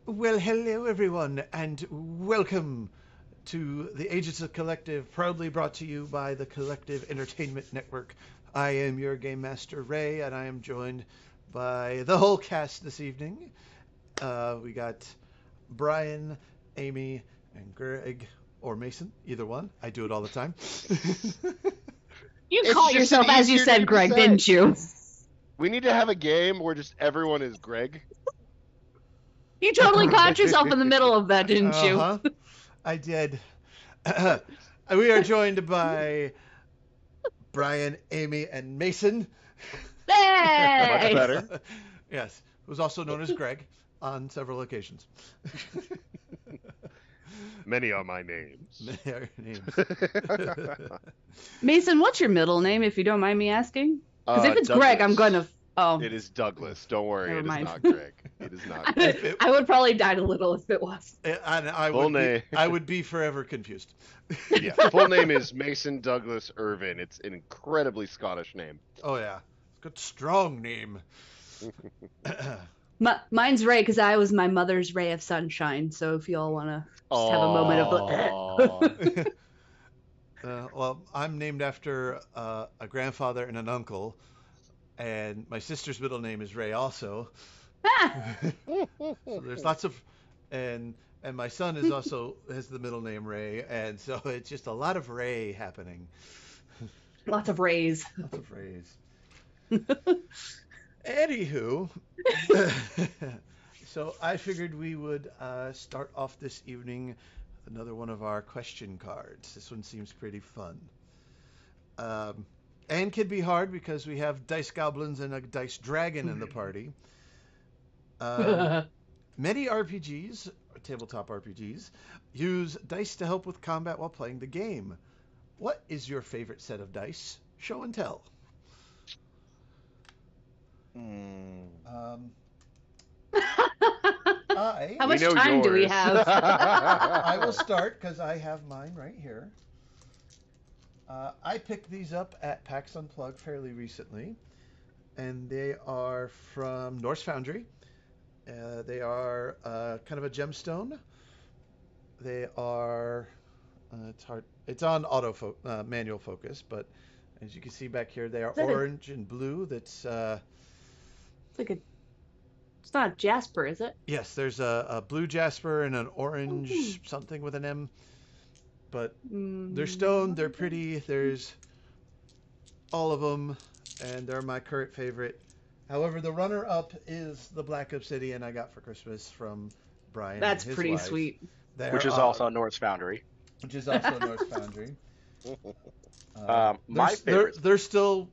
Well, hello everyone, and welcome to the Agency Collective, proudly brought to you by the Collective Entertainment Network. I am your Game Master Ray, and I am joined by the whole cast this evening. We got Brian, Amy, and Greg, or Mason, either one. I do it all the time. You It's caught just an yourself as you easier said, name to Greg, say. didn't you? We need to have a game where just everyone is Greg. You totally caught yourself in the middle of that, didn't you? Uh-huh. I did. We are joined by Brian, Amy, and Mason. Much Hey! better. Yes, who's also known as Greg on several occasions. Many are my names. Their names. Mason, what's your middle name, if you don't mind me asking? Because if it's Douglas. Greg, I'm going to... Oh, It is Douglas. Don't worry, Never it is mind. not Greg. It is not. I would probably die a little if it was. I Full name. I would be forever confused. Yeah, full name is Mason Douglas Irvin. It's an incredibly Scottish name. Oh yeah, good strong name. Mine's Ray, because I was my mother's ray of sunshine. So if you all want to just have a moment of... Well, I'm named after a grandfather and an uncle, and my sister's middle name is Ray also. So there's lots of, and my son is also has the middle name Ray, and so it's just a lot of Ray happening. Lots of rays. Lots of Rays. Anywho, so I figured we would start off this evening with another one of our question cards. This one seems pretty fun. And can be hard because we have dice goblins and a dice dragon in the party. Many RPGs, or tabletop RPGs, use dice to help with combat while playing the game. What is your favorite set of dice? Show and tell. How much know time do we yours. have? I will start because I have mine right here. I picked these up at PAX Unplugged fairly recently, and they are from Norse Foundry. They are kind of a gemstone. They are it's hard. It's on manual focus, but as you can see back here, they are that orange and blue. That's It's like a... It's not Jasper, is it? yes. There's a blue jasper and an orange something with an M. But they're stone. They're pretty. There's all of them, and they're my current favorite. However, the runner-up is the Black Obsidian I got for Christmas from Brian. That's and his pretty wife. sweet. Which is also Norse Foundry. Which is also North Foundry. My favorite. They're still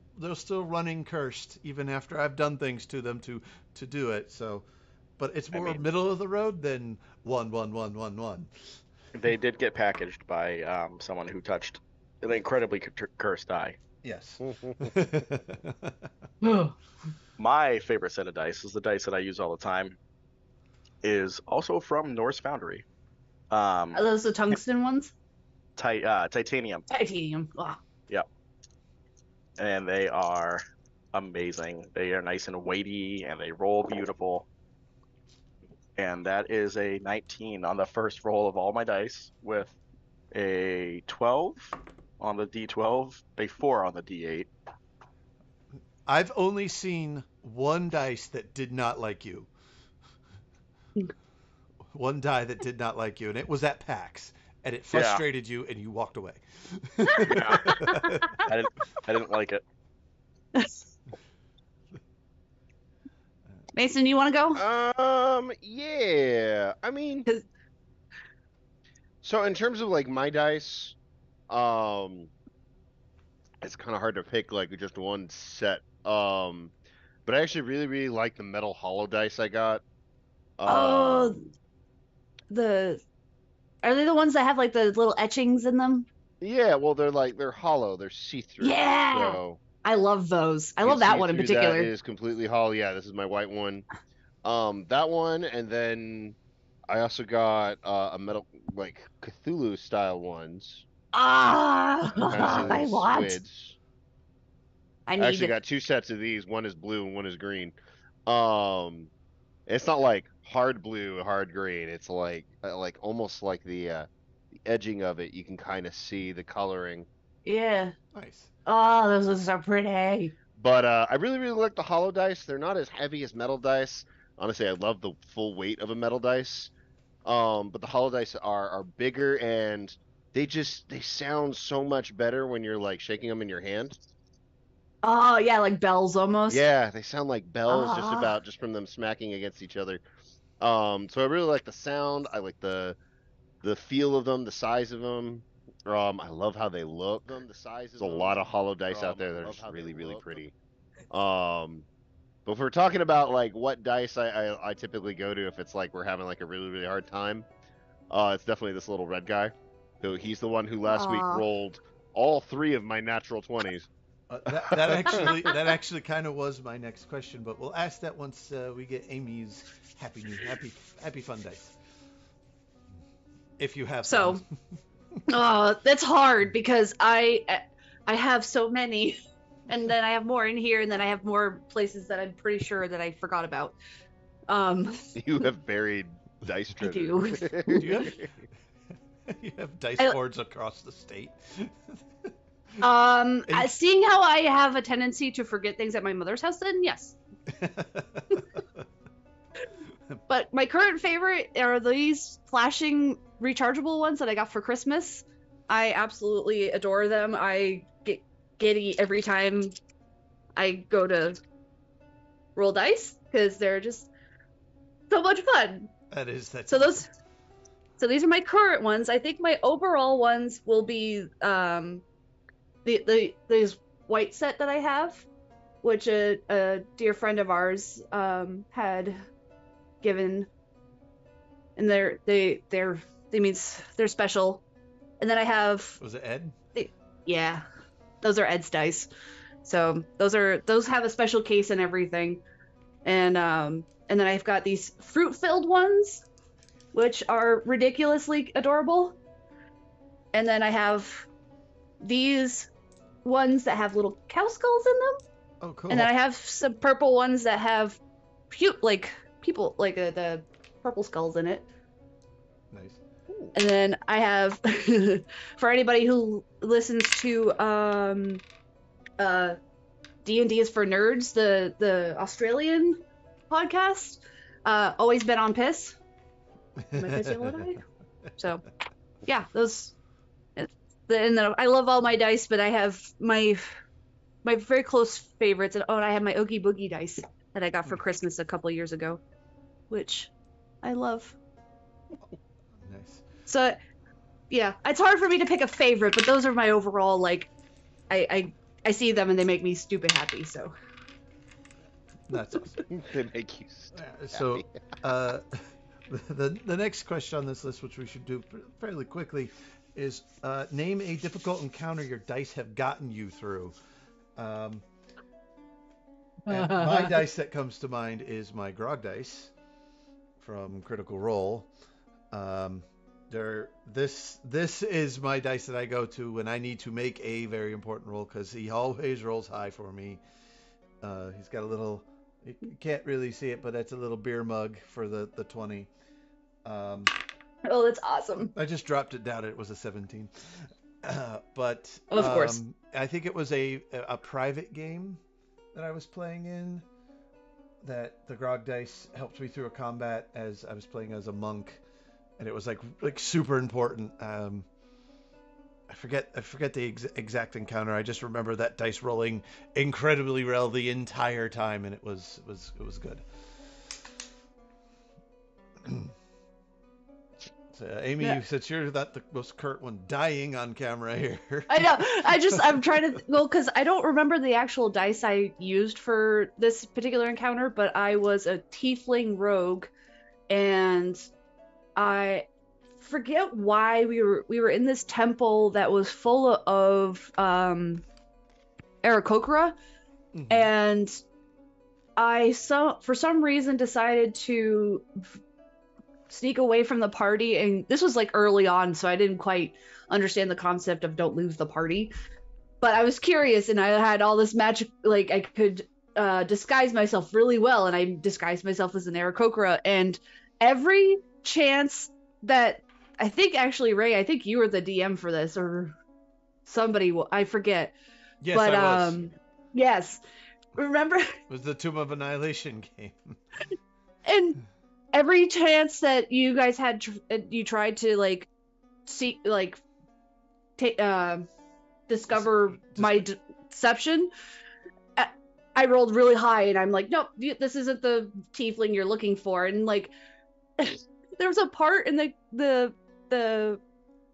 running cursed even after I've done things to them to do it. So, but it's more middle of the road than 1. They did get packaged by someone who touched an incredibly cursed die. Yes. My favorite set of dice is the dice that I use all the time. Is also from Norse Foundry. Are those the tungsten ones? Titanium. Titanium. Oh. Yep. And they are amazing. They are nice and weighty, and they roll beautiful. And that is a 19 on the first roll of all my dice, with a 12 on the D12, a 4 on the D8. I've only seen one dice that did not like you. One die that did not like you, and it was at PAX, and it frustrated you, and you walked away. Yeah. I didn't like it. Mason, you want to go? Yeah. I mean, so in terms of like my dice, it's kind of hard to pick like just one set. But I actually really like the metal hollow dice I got. Are they the ones that have like the little etchings in them? Yeah, well they're hollow, they're see-through. Yeah. So I love those. I love that one in particular. That is completely hollow. Yeah, this is my white one. That one, and then I also got a metal like Cthulhu style ones. I want. Squids. I actually need. got two sets of these. One is blue and one is green. It's not like hard blue, hard green. It's like almost like the edging of it. You can kind of see the coloring. Yeah. Nice. Oh, those are so pretty. But I really, really like the hollow dice. They're not as heavy as metal dice. Honestly, I love the full weight of a metal dice. But the hollow dice are bigger and they sound so much better when you're like shaking them in your hand. Oh, yeah, like bells almost. Yeah, they sound like bells Ah. just from them smacking against each other. So I really like the sound. I like the feel of them, the size of them. I love how they look. There's a lot of hollow dice out there that are just really, really pretty. But if we're talking about like what dice I typically go to if it's like we're having like a really, really hard time, it's definitely this little red guy. So he's the one who last week Aw. rolled all 3 of my natural 20s. That actually kind of was my next question, but we'll ask that once we get Amy's happy fun dice. If you have So, some. oh, that's hard because I have so many, and then I have more in here, and then I have more places that I'm pretty sure that I forgot about. You have buried dice I treasure. do. You have dice I- boards across the state. Seeing how I have a tendency to forget things at my mother's house, then yes. But my current favorite are these flashing rechargeable ones that I got for Christmas. I absolutely adore them. I get giddy every time I go to roll dice because they're just so much fun. That's So these are my current ones. I think my overall ones will be these white set that I have, which a dear friend of ours had given, and they're special. And then I have, Was it Ed? yeah, those are Ed's dice. So those have a special case and everything. And then I've got these fruit-filled ones, which are ridiculously adorable. And then I have these ones that have little cow skulls in them. Oh, cool. And then I have some purple ones that have the purple skulls in it. Nice. And then I have, for anybody who listens to D&D is for Nerds, the Australian podcast, Always Been on Piss. Am I pissing all the time? So, yeah, those. And then I love all my dice, but I have my very close favorites. And I have my Oogie Boogie dice that I got for Christmas a couple years ago, which I love. Nice. So, yeah, it's hard for me to pick a favorite, but those are my overall, like, I see them and they make me stupid happy, so. That's awesome. They make you So, the next question on this list, which we should do fairly quickly, is name a difficult encounter your dice have gotten you through. And my dice that comes to mind is my grog dice from Critical Role. This is my dice that I go to when I need to make a very important roll because he always rolls high for me. He's got a little, you can't really see it, but that's a little beer mug for the 20. Oh, that's awesome. I just dropped it down. It was a 17. But of course. I think it was a private game that I was playing in that the grog dice helped me through a combat as I was playing as a monk, and it was like super important. I forget the exact encounter. I just remember that dice rolling incredibly well the entire time, and it was good. So, Amy, Yeah. since you're not the most current one, dying on camera here. I know. I'm trying to, because I don't remember the actual dice I used for this particular encounter, but I was a tiefling rogue, and I forget why we were in this temple that was full of Aarakocra, Mhm. and for some reason decided to sneak away from the party, and this was like early on, so I didn't quite understand the concept of don't lose the party, but I was curious, and I had all this magic, like I could disguise myself really well, and I disguised myself as an Aarakocra, and every chance that I think actually Ray, I think you were the DM for this or somebody, I forget. Yes, but I was. yes, remember? It was the Tomb of Annihilation game. And every chance that you guys had, you tried to like see, like, discover my deception. I rolled really high, and I'm like, nope, this isn't the tiefling you're looking for. And like, there was a part in the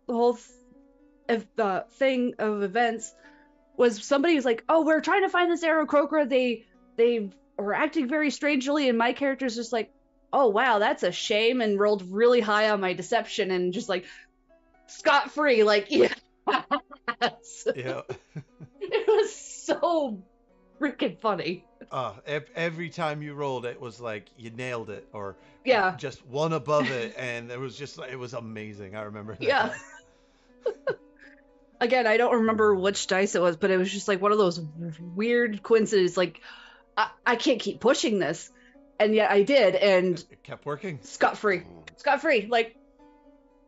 whole thing of events was somebody was like, oh, we're trying to find this Aarakocra. They were acting very strangely, and my character's just like, oh wow, that's a shame, and rolled really high on my deception, and just like scot-free, like, yeah. Yeah. It was so freaking funny. Every time you rolled, it was like you nailed it, or Yeah. just one above it, and it was amazing. I remember that. Yeah. Again, I don't remember which dice it was, but it was just like one of those weird coincidences. Like, I can't keep pushing this, and yet I did, and it kept working. Scot-free. Like,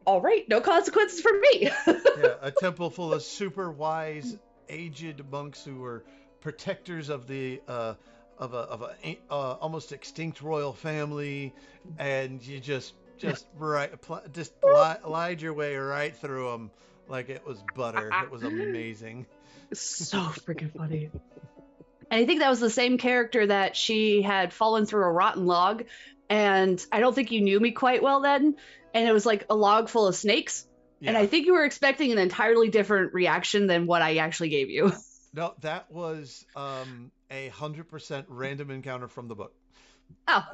all right, no consequences for me. Yeah, a temple full of super wise, aged monks who were protectors of the of a almost extinct royal family, and you just lied your way right through them like it was butter. It was amazing. So freaking funny. And I think that was the same character that she had fallen through a rotten log, and I don't think you knew me quite well then, and it was like a log full of snakes. Yeah. And I think you were expecting an entirely different reaction than what I actually gave you. No, that was 100% random encounter from the book. Oh.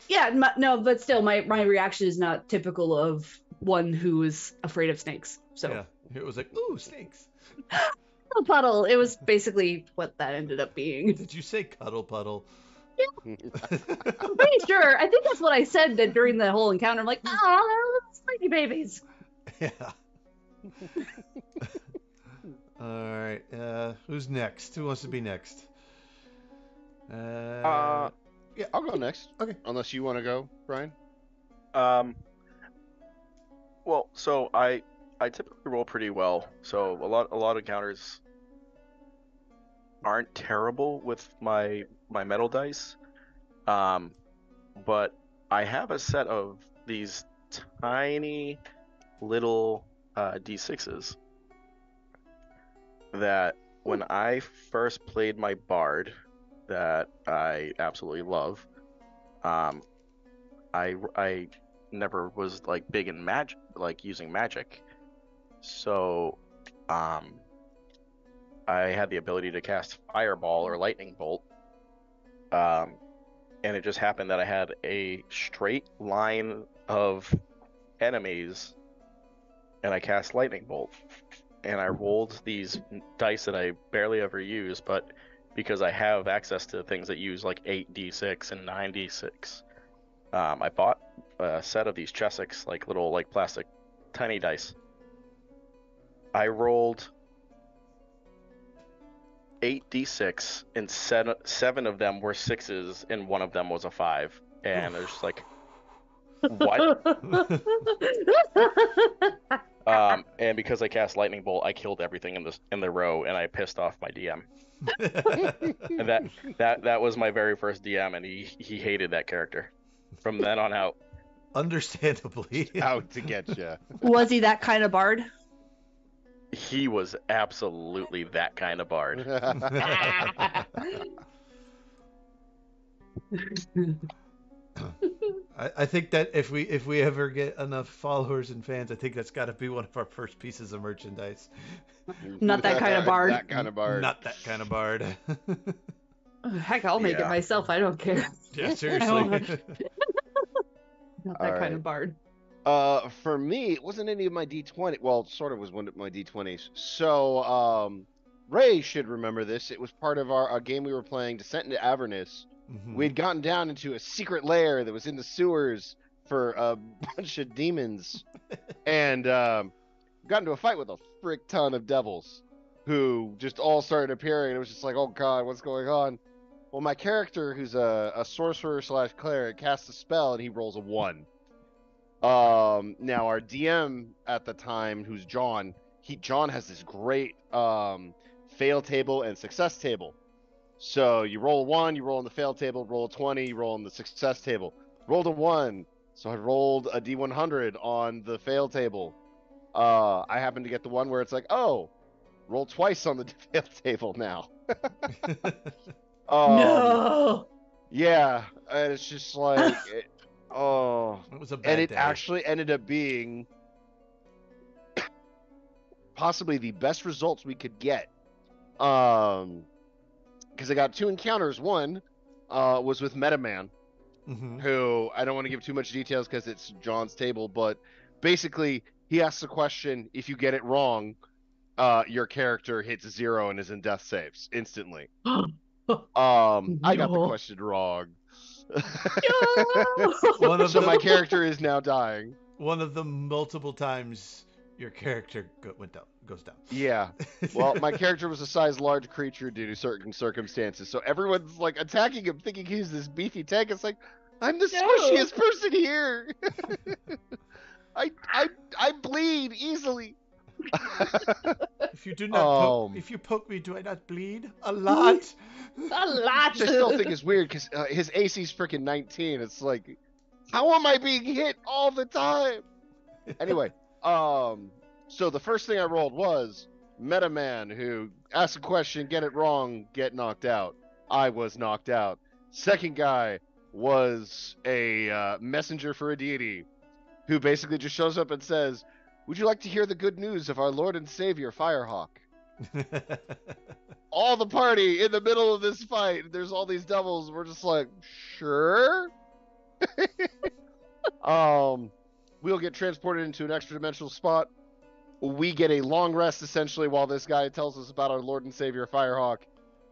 Yeah, no, but still, my reaction is not typical of one who is afraid of snakes. So yeah, it was like, ooh, snakes. Cuddle puddle. It was basically what that ended up being. Did you say cuddle puddle? Yeah. I'm pretty sure. I think that's what I said during the whole encounter. I'm like, oh, spiky babies. Yeah. All right. Who's next? Who wants to be next? Yeah, I'll go next. Okay. Unless you want to go, Brian. Well, so I typically roll pretty well. So a lot of encounters aren't terrible with my metal dice. But I have a set of these tiny little D6s that when I first played my bard, that I absolutely love, I never was like big in magic, like using magic, so I had the ability to cast fireball or lightning bolt, and it just happened that I had a straight line of enemies, and I cast lightning bolt, and I rolled these dice that I barely ever use, but because I have access to things that use like 8d6 and 9d6, I bought a set of these Chessex, like little like plastic tiny dice. I rolled 8d6, and 7 of them were 6s, and 1 of them was a 5. And there's just like, what? And because I cast lightning bolt, I killed everything in the row, and I pissed off my DM. And that was my very first DM, and he hated that character from then on out. Understandably. Out to get you. Was he that kind of bard? He was absolutely that kind of bard. I think that if we ever get enough followers and fans, I think that's got to be one of our first pieces of merchandise. Not that kind of bard. That kind of bard. Not that kind of bard. Heck, I'll make it myself. I don't care. Yeah, seriously. Not that kind of bard. For me, it wasn't any of my D20. Well, sort of was one of my D20s. So, Ray should remember this. It was part of our game we were playing, Descent into Avernus. Mm-hmm. We'd gotten down into a secret lair that was in the sewers for a bunch of demons, and got into a fight with a frick ton of devils. who just all started appearing. It was just like, oh god, what's going on? Well, my character, who's a sorcerer / cleric, casts a spell and he rolls a 1. Now our DM at the time, who's John, John has this great fail table and success table. So you roll a 1, you roll on the fail table, roll a 20, you roll on the success table. Rolled a 1, so I rolled a D100 on the fail table. I happened to get the one where it's like, oh, roll twice on the fail table now. No. Yeah, and it's just like, it was a bad and it day. actually ended up being possibly the best results we could get. Because I got 2 encounters. One was with Metaman, who I don't want to give too much details because it's John's table, but basically he asks the question, if you get it wrong, your character hits 0 and is in death saves instantly. I got the question wrong. So my character is now dying. One of the multiple times your character goes down. Yeah. Well, my character was a size large creature due to certain circumstances, so everyone's like attacking him, thinking he's this beefy tank. It's like, I'm the squishiest person here. I bleed easily. If you do not if you poke me, do I not bleed? A lot. A lot. Which I still think is weird because his AC's freaking 19. It's like, how am I being hit all the time? Anyway, so the first thing I rolled was Metaman, who asks a question, get it wrong, get knocked out. I was knocked out. Second guy was a messenger for a deity, who basically just shows up and says, would you like to hear the good news of our Lord and Savior, Firehawk? All the party in the middle of this fight, there's all these devils, we're just like, sure? We'll get transported into an extra dimensional spot. We get a long rest, essentially, while this guy tells us about our Lord and Savior, Firehawk.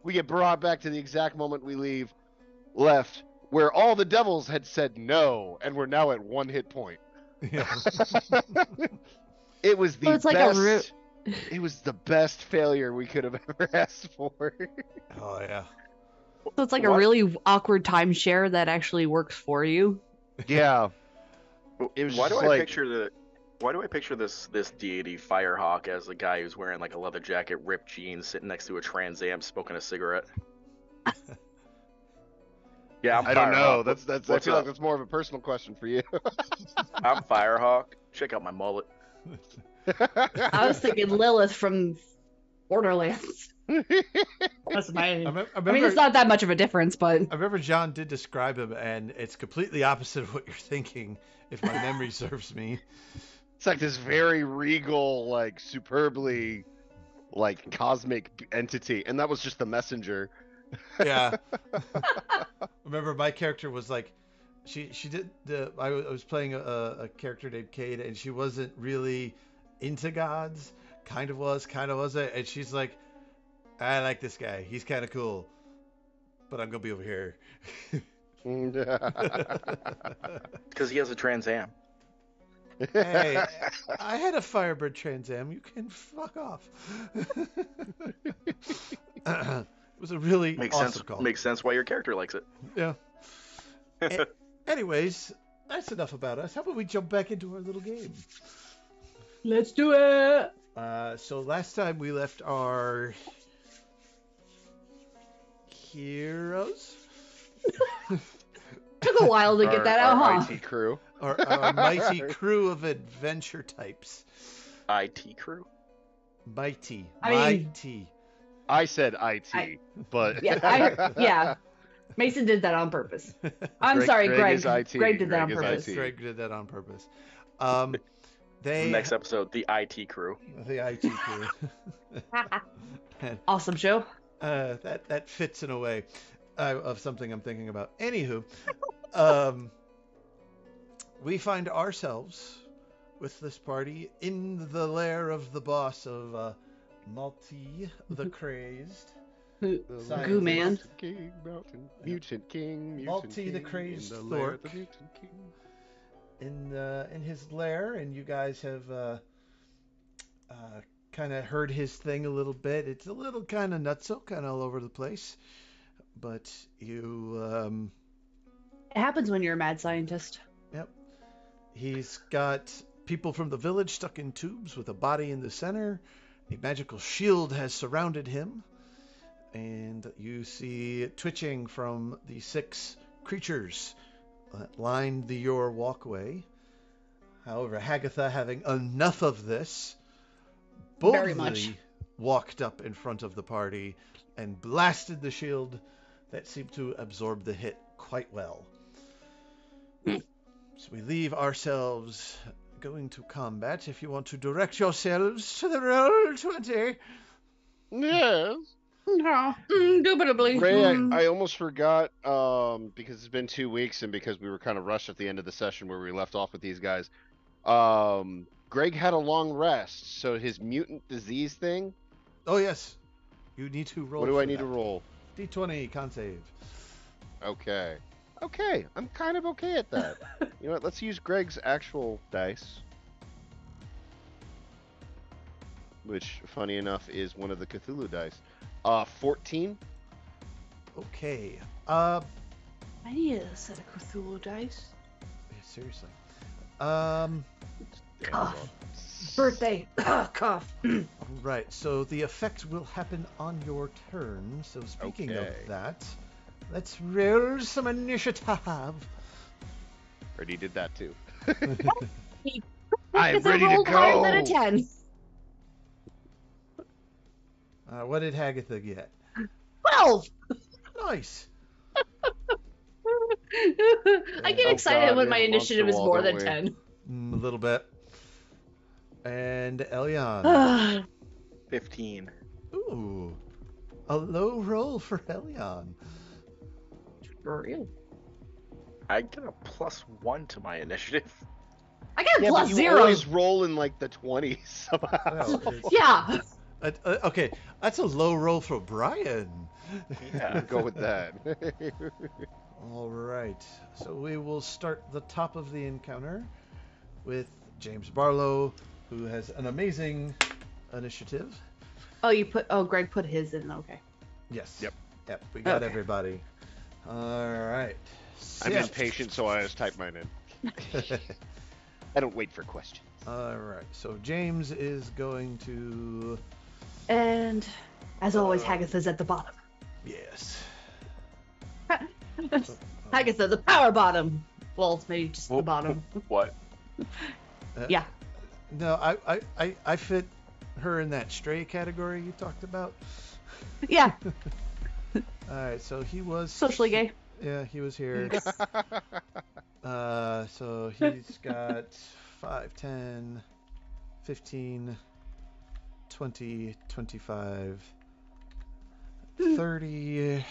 We get brought back to the exact moment we left, where all the devils had said no, and we're now at 1 hit point. Yeah. It was the So it's like best. It was the best failure we could have ever asked for. Oh yeah. So it's like a really awkward timeshare that actually works for you. Yeah. It was Why do just I like, picture this deity Firehawk as a guy who's wearing like a leather jacket, ripped jeans, sitting next to a Trans Am, smoking a cigarette? Yeah, I don't know. Firehawk. That's I feel like that's more of a personal question for you. I'm Firehawk. Check out my mullet. I was thinking Lilith from Borderlands. That's my. I mean, it's not that much of a difference, but I remember John did describe him, and it's completely opposite of what you're thinking, if my memory serves me. It's like this very regal, like superbly, like cosmic entity, and that was just the messenger. Yeah. Remember, my character was like, she did I was playing a character named Kate, and she wasn't really into gods. Kind of was, kind of wasn't, and she's like, I like this guy. He's kind of cool, but I'm gonna be over here. Because he has a Trans Am. Hey, I had a Firebird Trans Am. You can fuck off. It was a really awesome call. Makes sense why your character likes it. Yeah. Anyways, that's enough about us. How about we jump back into our little game? let's do it. So last time we left our heroes. Took a while to get that out, our huh? IT crew. Our mighty crew of adventure types. IT crew? Mighty. I mean- mighty. I said IT, but Yeah. Mason did that on purpose. I'm sorry, Greg. is IT. Greg did that on Greg is purpose. IT. Greg did that on purpose. They Next episode, the IT crew. the IT crew. Awesome show. That fits in a way of something I'm thinking about. Anywho, we find ourselves with this party in the lair of the boss of Malti the Crazed. Goo Man. Mutant King. Malti the Crazed Thork. In his lair, and you guys have kind of heard his thing a little bit. It's a little kind of nutso, kind of all over the place. But you, It happens when you're a mad scientist. yep. He's got people from the village stuck in tubes with a body in the center. A magical shield has surrounded him. And you see twitching from the 6 creatures that lined your walkway. However, Hagatha, having enough of this, Very much. boldly walked up in front of the party and blasted the shield that seemed to absorb the hit quite well. So we leave ourselves going to combat. If you want to direct yourselves to the roll 20. Yes. No, indubitably. Ray, I almost forgot, because it's been 2 weeks and because we were kind of rushed at the end of the session where we left off with these guys. Greg had a long rest, so his mutant disease thing. Oh, yes. You need to roll. What do for I need that. to roll? D20, con save. Okay. Okay, I'm kind of okay at that. You know what? Let's use Greg's actual dice. Which, funny enough, is one of the Cthulhu dice. 14. Okay. I need a set of Cthulhu dice. Yeah, seriously. Damn, Cough. well, Birthday. Cough. Right. So the effect will happen on your turn. So speaking Okay. of that, let's roll some initiative. Already did that too. I'm ready to higher go. than a 10. What did Hagatha get? 12. Nice. I get Oh, excited God, when we my have a initiative is monster more wall, than don't 10. A little bit. And Elion. 15. Ooh. A low roll for Elion. For real. I get a +1 to my initiative. I get a Yeah, plus but you 0. always roll in like the 20s somehow. Well, it's- Yeah. Okay, that's a low roll for Brian. Yeah. Go with that. All right. So we will start the top of the encounter with James Barlow, who has an amazing initiative. Oh, Greg put his in. Okay. Yes. Yep. Yep. We got Okay. everybody. All right. I'm Sif. impatient, so I just type mine in. I don't wait for questions. All right. So James is going to. And as always, Hagatha's at the bottom. Yes. Hagatha, the power bottom. Well, maybe just the bottom. What? Yeah. No, I fit her in that stray category you talked about. Yeah. All right. So he was Socially gay. Yeah, he was here. So he's got 5, 10, 15, 20, 25, 30.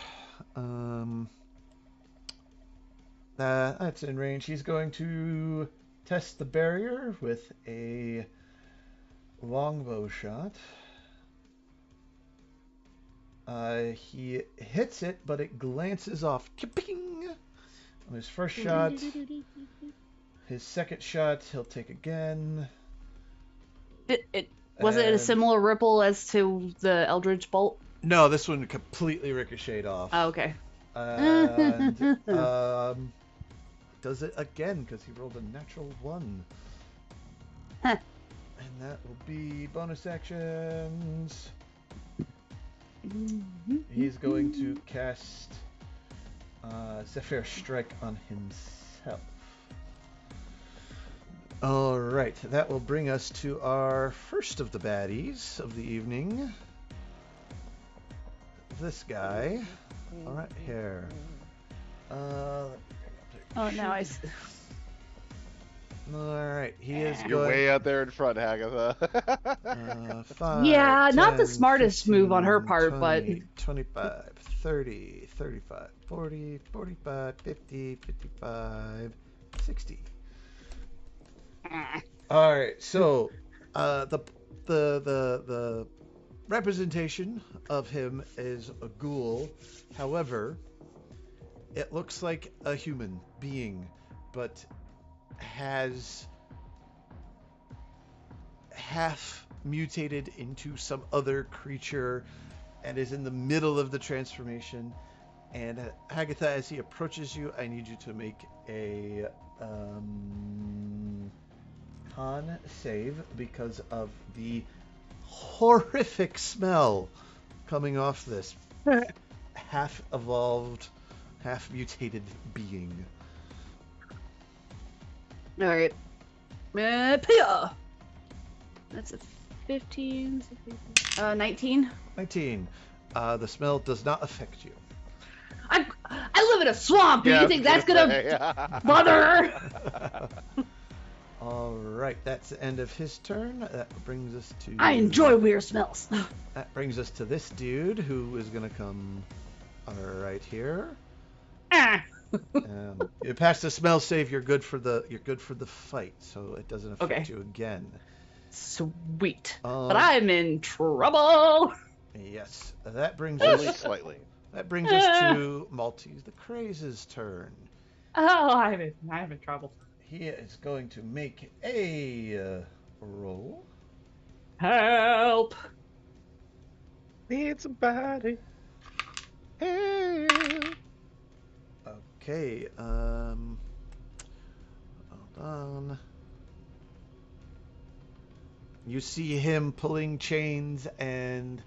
That's in range. He's going to test the barrier with a longbow shot. He hits it, but it glances off. Ka-ping! On his first shot. His second shot, he'll take again. Was it a And- similar ripple as to the Eldritch Bolt? No, this one completely ricocheted off. Oh, okay. And does it again because he rolled a natural 1. Huh. And that will be bonus actions. He's going to cast Zephyr Strike on himself. All right, that will bring us to our first of the baddies of the evening. This guy. All right, here. Oh, now I. All right, he is You're going. way out there in front, Hagatha. 5, Yeah, not the 10, smartest move on her 15, part, 20, 25, 30, 35, 40, 45, 50, 55, 60. All right, so the representation of him is a ghoul. However, it looks like a human being, but has half mutated into some other creature and is in the middle of the transformation. And Hagatha, as he approaches you, I need you to make a con save because of the horrific smell coming off this half evolved, half mutated being. All right. Pia. That's a 15, 19. 19. The smell does not affect you. I live in a swamp. Do you think that's gonna bother her? All right, that's the end of his turn. That brings us to. I enjoy weird smells. That brings us to this dude who is gonna come right here. You pass the smell save. You're good for the fight, so it doesn't affect you again. Sweet. But I'm in trouble. Yes, that brings Only us slightly. That brings us to Maltese the Craze's turn. Oh, I'm in trouble. He is going to make a roll. Help! Need somebody. Help. Okay, hold on. You see him pulling chains and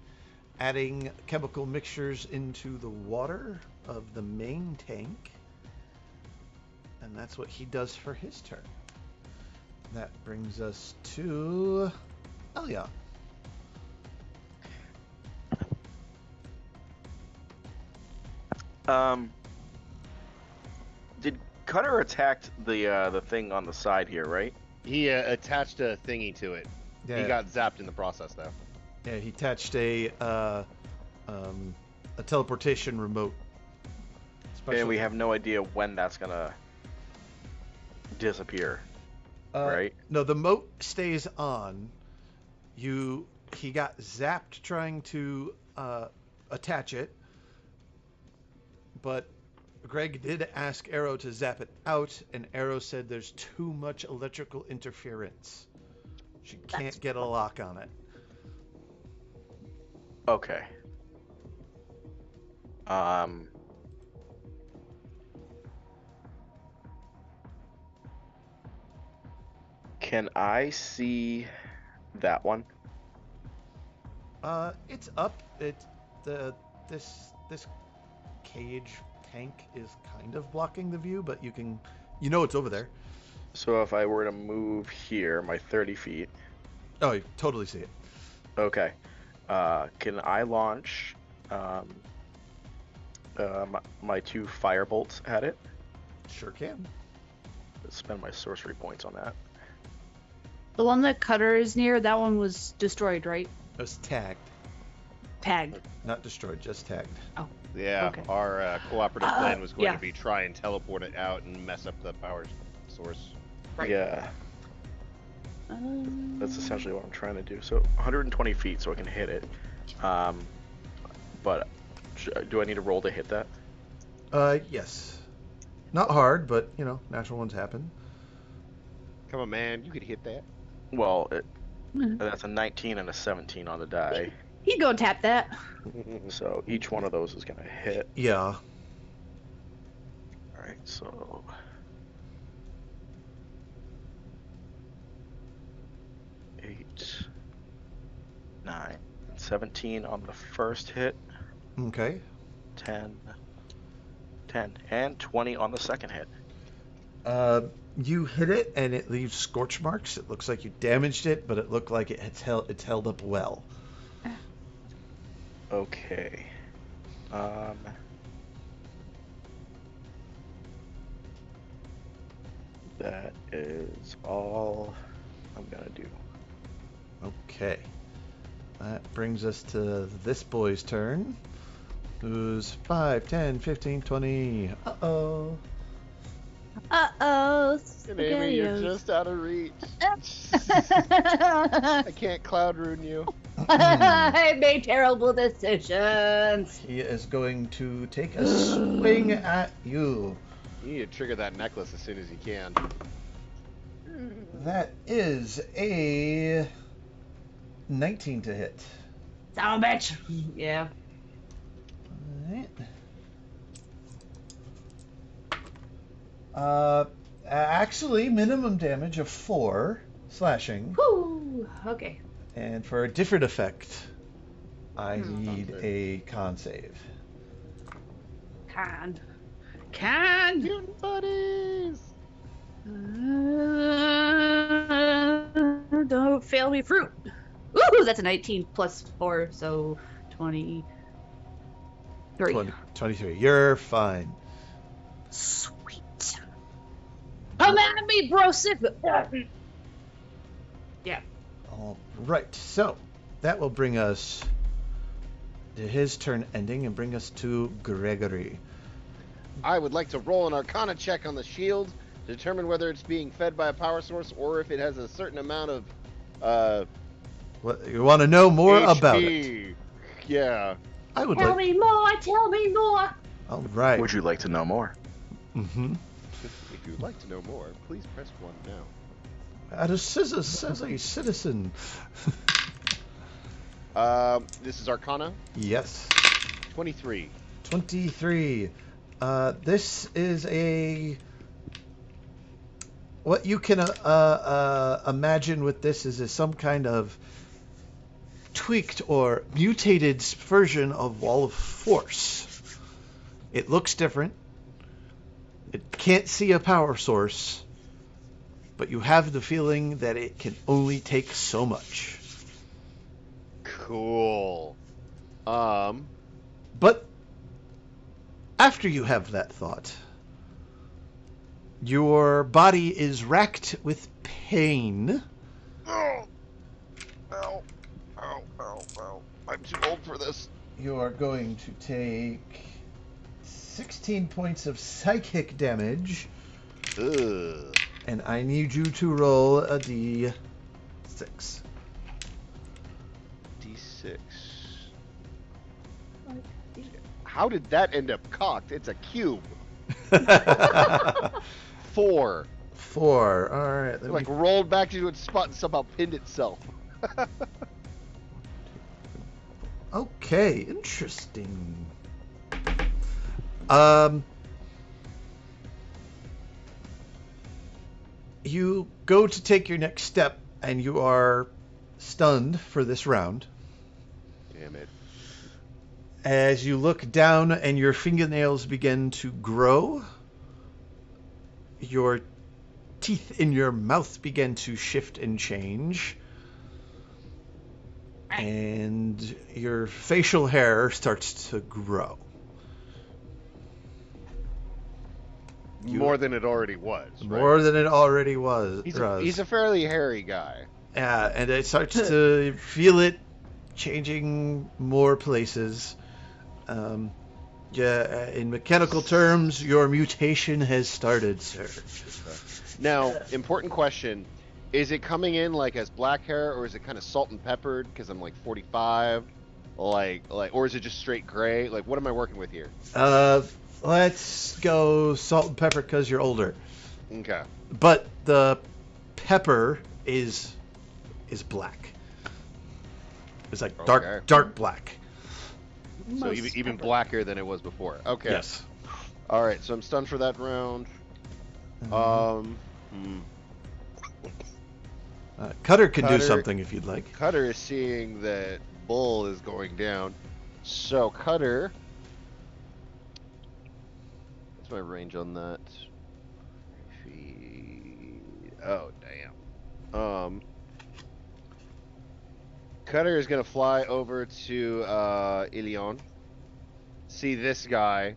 adding chemical mixtures into the water of the main tank. And that's what he does for his turn. That brings us to Elia. Did Cutter attacked the thing on the side here, right? He attached a thingy to it. Yeah. He got zapped in the process, though. Yeah, he attached a teleportation remote. And we have no idea when that's gonna disappear, right? No, the moat stays on. He got zapped trying to attach it, but Greg did ask Arrow to zap it out, and Arrow said there's too much electrical interference. She can't get a lock on it. Okay. Can I see that one? It's up. This cage tank is kind of blocking the view, but you know it's over there. So if I were to move here, my 30 feet. Oh, you totally see it. Okay. Can I launch my 2 fire bolts at it? Sure can. Let's spend my sorcery points on that. The one that Cutter is near, that one was destroyed, right? It was tagged. Tagged. Not destroyed, just tagged. Oh. Yeah, Okay. our cooperative plan was going yeah. to be try and teleport it out and mess up the power source. Right. Yeah, that's essentially what I'm trying to do. So 120 feet, so I can hit it. But do I need to roll to hit that? Yes. Not hard, but, natural ones happen. Come on, man, you could hit that. Well, that's a 19 and a 17 on the die. He'd go tap that. So each one of those is going to hit. Yeah. Alright, so... 8, 9, 17 on the first hit. Okay. 10, and 20 on the second hit. You hit it, and it leaves scorch marks. It looks like you damaged it, but it looked like it's held up well. Okay. That is all I'm gonna do. Okay. That brings us to this boy's turn, who's 5, 10, 15, 20. Uh-oh. Uh-oh. Amy, you're just out of reach. I can't cloud rune you. I made terrible decisions. He is going to take a swing at you. You need to trigger that necklace as soon as you can. That is a 19 to hit. Son of a bitch. Yeah. Alright. Actually, minimum damage of 4 slashing. Whoo. Okay. And for a different effect, I Hmm. need a con save. Can. Mutant buddies. Don't fail me, fruit. Ooh, that's a 19 plus 4, so 23. 23. You're fine. Sweet. Come at me, bro. Yeah. All right. So that will bring us to his turn ending and bring us to Gregory. I would like to roll an Arcana check on the shield to determine whether it's being fed by a power source or if it has a certain amount of What, you want to know more HP. about it? Yeah. I would Tell like. me more. Tell me more. All right. Would you like to know more? Mm-hmm. If you would like to know more, please press 1 now. As a citizen. This is Arcana. Yes. 23. 23. This is a. What you can imagine with this is some kind of tweaked or mutated version of Wall of Force. It looks different. It can't see a power source, but you have the feeling that it can only take so much. Cool. But after you have that thought, your body is racked with pain. Oh. Ow. Ow. Ow. Ow. I'm too old for this. You are going to take 16 points of psychic damage, Ugh. and I need you to roll a d6. D6. How did that end up cocked? It's a cube. 4. 4. All right. It like rolled back into its spot and somehow pinned itself. Okay, interesting. You go to take your next step, and you are stunned for this round. Damn it. As you look down and your fingernails begin to grow, your teeth in your mouth begin to shift and change, and your facial hair starts to grow. More than it already was. Right? More than it already was. He's a fairly hairy guy. Yeah, and it starts to feel it changing more places. Yeah, in mechanical terms, your mutation has started, sir. Now, important question. Is it coming in like as black hair, or is it kind of salt and peppered because I'm like 45? Like, or is it just straight gray? Like, what am I working with here? Let's go salt and pepper because you're older. Okay. But the pepper is black. It's like dark black. So even blacker than it was before. Okay. Yes. All right. So I'm stunned for that round. Cutter can do something if you'd like. Cutter is seeing that Bull is going down. So Cutter. What's my range on that? Oh damn. Cutter is gonna fly over to Ilion. See this guy,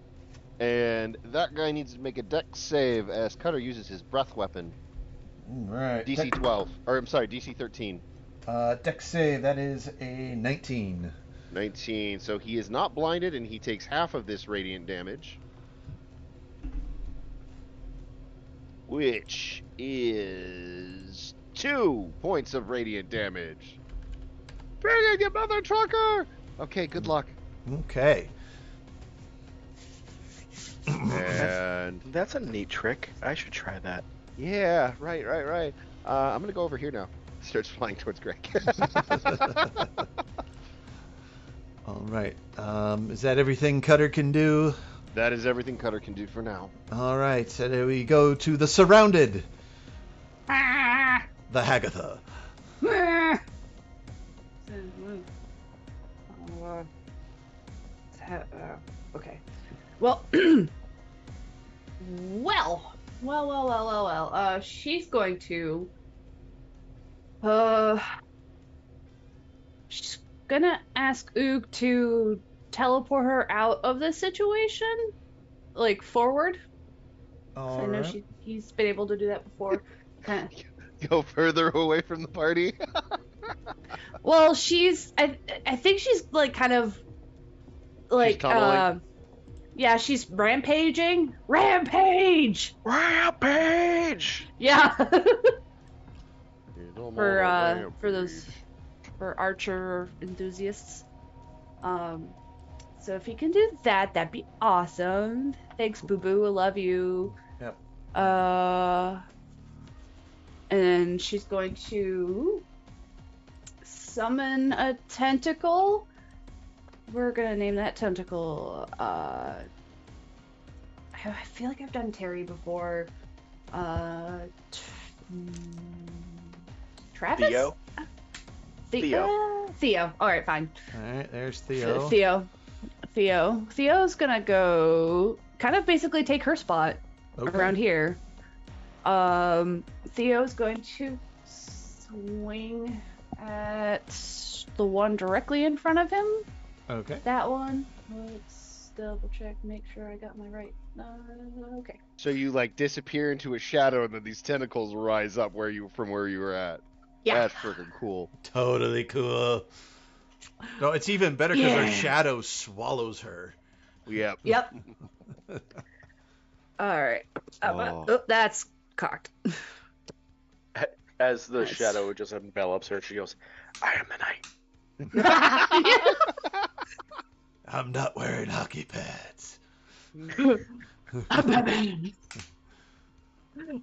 and that guy needs to make a dex save as Cutter uses his breath weapon. Right. DC 12, or I'm sorry, DC 13. Dex save, that is a 19. 19, so he is not blinded and he takes half of this radiant damage. Which is 2 points of radiant damage. Bring it, you mother trucker! Okay, good luck. Okay. And That's a neat trick. I should try that. yeah, right. I'm gonna go over here now. starts flying towards Greg. All right. Is that everything Cutter can do? That is everything Cutter can do for now. All right. So there we go to the surrounded. Ah! The Hagatha. Ah! Okay. Well, well. She's going to. She's gonna ask Oog to teleport her out of this situation, like forward. All I know right. he's been able to do that before. Kinda. Go further away from the party. Well, I think she's like kind of like tunneling? yeah, she's rampaging. Rampage. Yeah. For those archer enthusiasts. So if you can do that, that'd be awesome. Thanks, Boo Boo. I love you. Yep. And she's going to summon a tentacle. We're gonna name that tentacle. I feel like I've done Terry before. Travis? Theo? Theo. All right, fine. All right. There's Theo. Theo's gonna go kind of basically take her spot around here. Theo's going to swing at the one directly in front of him. Okay. That one. Let's double check, make sure I got my right. Okay. So you like disappear into a shadow, and then these tentacles rise up from where you were at. Yeah. That's freaking cool. Totally cool. No, it's even better because her Yeah. shadow swallows her. Yep. Yep. All right. Oh. That's cocked. As the Nice. shadow just envelops her, she goes, "I am the night." I'm not wearing hockey pads. I'm Batman.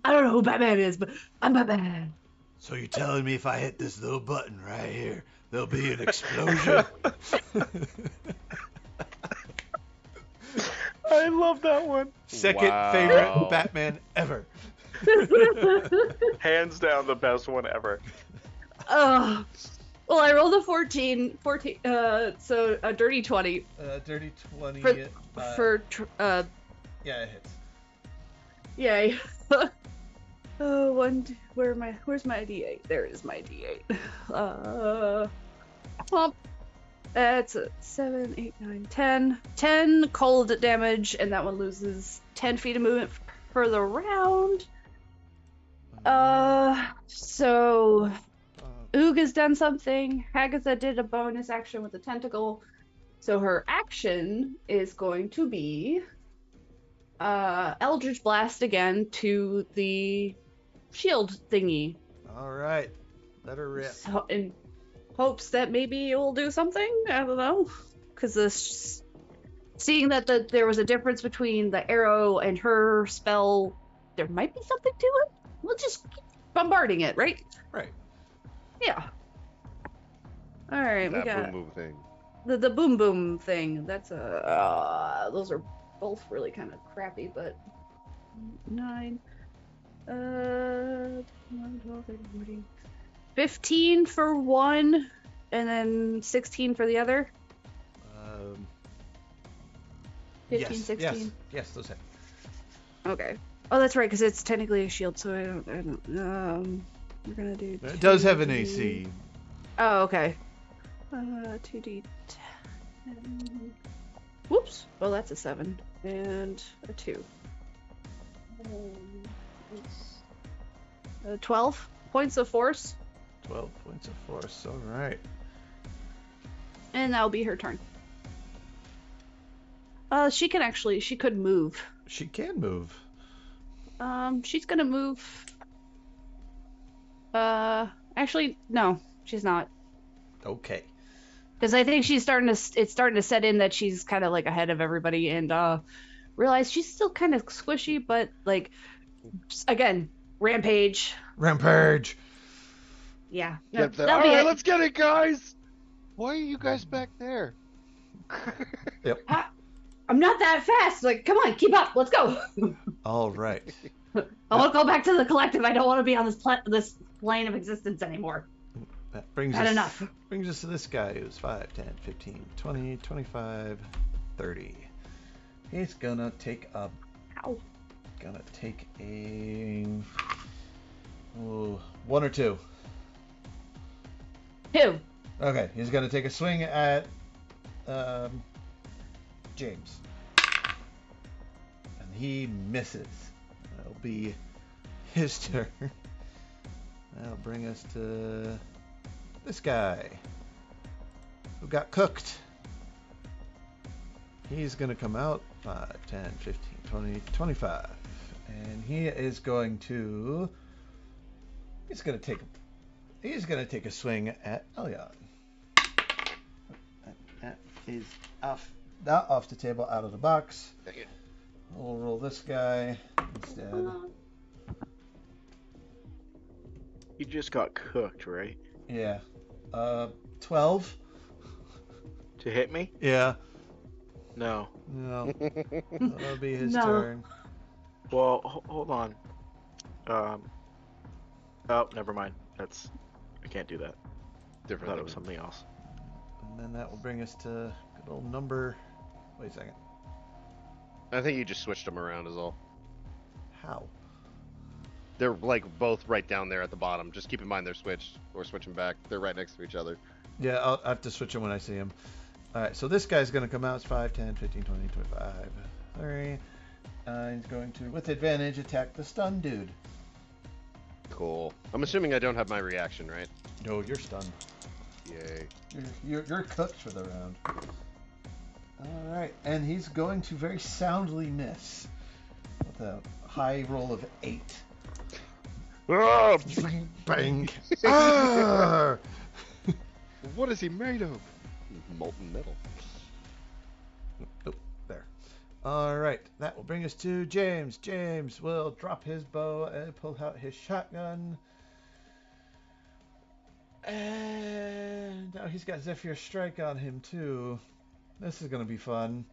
I don't know who Batman is, but I'm Batman. So you're telling me if I hit this little button right here, there'll be an explosion? I love that one. Second Wow. favorite Batman ever. Hands down the best one ever. Oh. Well, I rolled a 14, so a dirty 20 Dirty 20. for Yeah, it hits. yay. Where's my D8? There is my D8. Well, that's a 7, 8, 9, 10. 10 cold damage, and that one loses 10 feet of movement for the round. So Oog has done something. Hagatha did a bonus action with the tentacle. So her action is going to be Eldritch Blast again to the shield thingy. All right. Let her rip. So, in hopes that maybe it will do something. I don't know. Because seeing that there was a difference between the arrow and her spell, there might be something to it. We'll just keep bombarding it, right? Right. Yeah. All right, we That got boom boom thing. the boom boom thing. That's those are both really kind of crappy, but 9, 11, 12, 13, 14, 15 for one, and then 16 for the other. 15, yes, 16. Yes, those hit. Okay. Oh, that's right, because it's technically a shield, so I don't. We're gonna do. It does have an AC. Oh, okay. 2d10. Whoops. Well, that's a 7 and a 2. 12 points of force, 12 points of force. All right. and that'll be her turn. She could move. She can move. She's gonna move. Actually, no, she's not. Okay. Because I think it's starting to set in that she's kind of like ahead of everybody, and realize she's still kind of squishy, but like, again, rampage. Rampage. Yeah. No, Get there. that'll All be right, it. let's get it, guys. Why are you guys back there? I'm not that fast. Like, come on, keep up. Let's go. All right. I want to go back to the collective. I don't want to be on this plane of existence anymore. That brings Had us enough. brings us to this guy who's 5, 10, 15, 20, 25, 30. He's gonna take a Ow. one or two. 2. Okay, he's gonna take a swing at James, and he misses. That'll be his turn. That'll bring us to this guy who got cooked. He's going to come out 5, 10, 15, 20, 25. And he is going to... He's going to take a swing at Elyon. That is not off the table, out of the box. We'll roll this guy instead. You just got cooked, right? Yeah. 12. To hit me? Yeah. No. No. That'll be his No. turn. Well, hold on. Oh, never mind. I can't do that. I Different. thought it was something else. And then that will bring us to good old number. Wait a second. I think you just switched them around is all. How? They're like both right down there at the bottom. Just keep in mind they're switched or switch them back. They're right next to each other. Yeah, I'll have to switch them when I see him. Alright, so this guy's going to come out. It's 5, 10, 15, 20, 25, 30. He's going to, with advantage, attack the stun dude. Cool. I'm assuming I don't have my reaction, right? No, you're stunned. Yay. You're cooked for the round. Alright, and he's going to very soundly miss with a high roll of 8. Oh, Bang! Bang! Ah! what is he made of? Molten metal. Oh, there. Alright, that will bring us to James. James will drop his bow and pull out his shotgun. And now he's got Zephyr Strike on him too. This is going to be fun.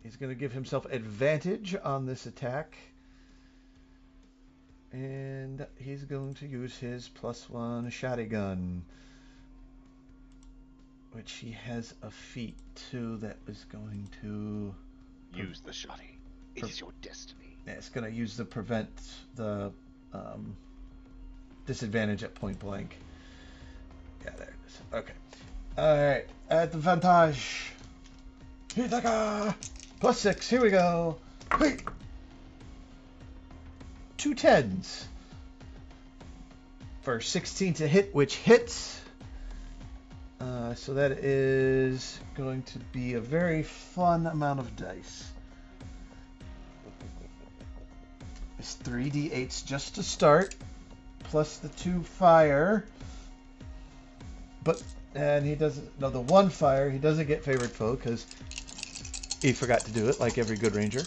He's going to give himself advantage on this attack. And he's going to use his +1 shotgun, which he has a feat too that is going to Use the shotty. It is your destiny. it's going to use the prevent the disadvantage at point blank. Yeah, there it is. Okay. Alright, advantage. Hitaka! +6, here we go. Wait. 2 10s. For 16 to hit, which hits. So that is going to be a very fun amount of dice. It's 3d8s just to start, plus the 2 fire. And he doesn't, no, the 1 fire, he doesn't get favored foe because he forgot to do it like every good ranger.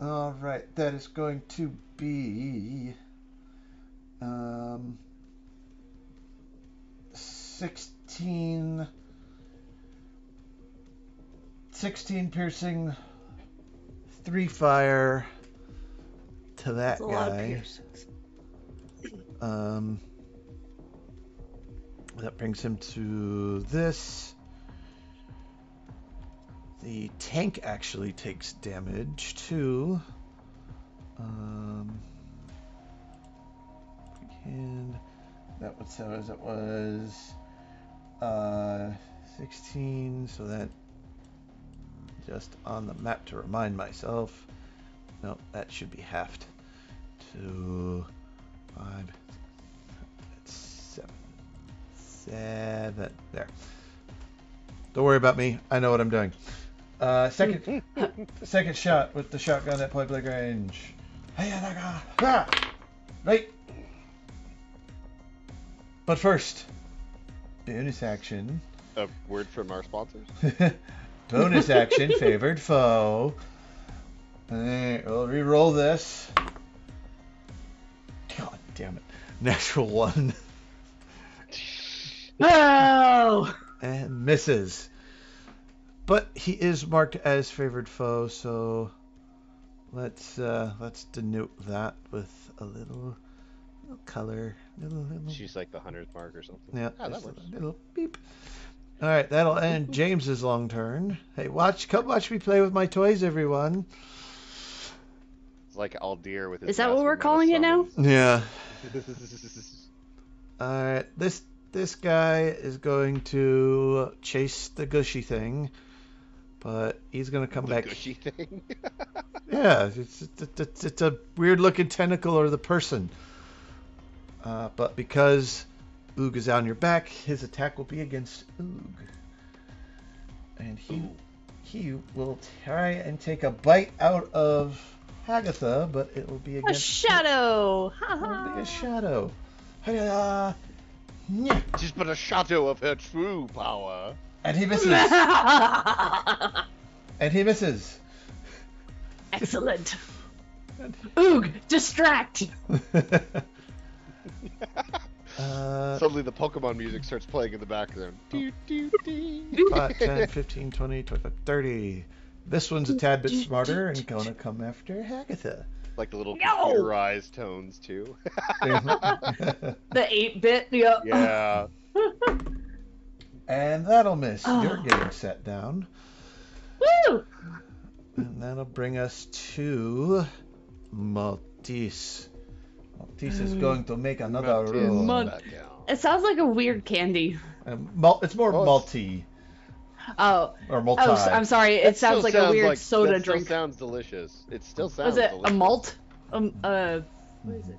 Alright, that is going to be 16 piercing, 3 fire to that That's a lot of guy. piercings. That brings him to this. The tank actually takes damage too. And that was so as it was 16. So that just on the map to remind myself. No, that should be halved to 5. That's 7. There. Don't worry about me. I know what I'm doing. Second shot with the shotgun at point blank range. Right. But first, bonus action. A word from our sponsors. Bonus action, favored foe. Alright, we'll re-roll this. God damn it. Natural 1. Oh! And misses. But he is marked as favored foe, so let's denote that with a little color. Little. She's like the 100th mark or something. Yeah, that just works. a little beep. All right, that'll end James's long turn. Hey, come watch me play with my toys, everyone. It's like Aldir with his. Is that what massive we're amount of calling it now? summons. Yeah. All right, this guy is going to chase the gushy thing, but he's gonna come The back. gushy thing. Yeah, it's a weird looking tentacle or the person. But because Oog is on your back, his attack will be against Oog. And he will try and take a bite out of Hagatha, but it will be A against shadow! It will be a shadow. Just but a shadow of her true power. And he misses. And he misses. Excellent. Oog, distract! Suddenly the Pokemon music starts playing in the background. 5, 10, 15, 20, 25, 30. This one's a tad bit smarter and gonna come after Hagatha. Like the little No! computerized tones too. The 8-bit, yeah. Yeah. And that'll miss. Oh. You're getting set down. Woo! And that'll bring us to Maltese. Maltese is going to make another Maltese. roll. Back down. It sounds like a weird candy. It's more malty Oh, or multi. I'm sorry. It That sounds still like a weird like, soda that still drink. sounds delicious. It still sounds Was it delicious. a malt? What is it?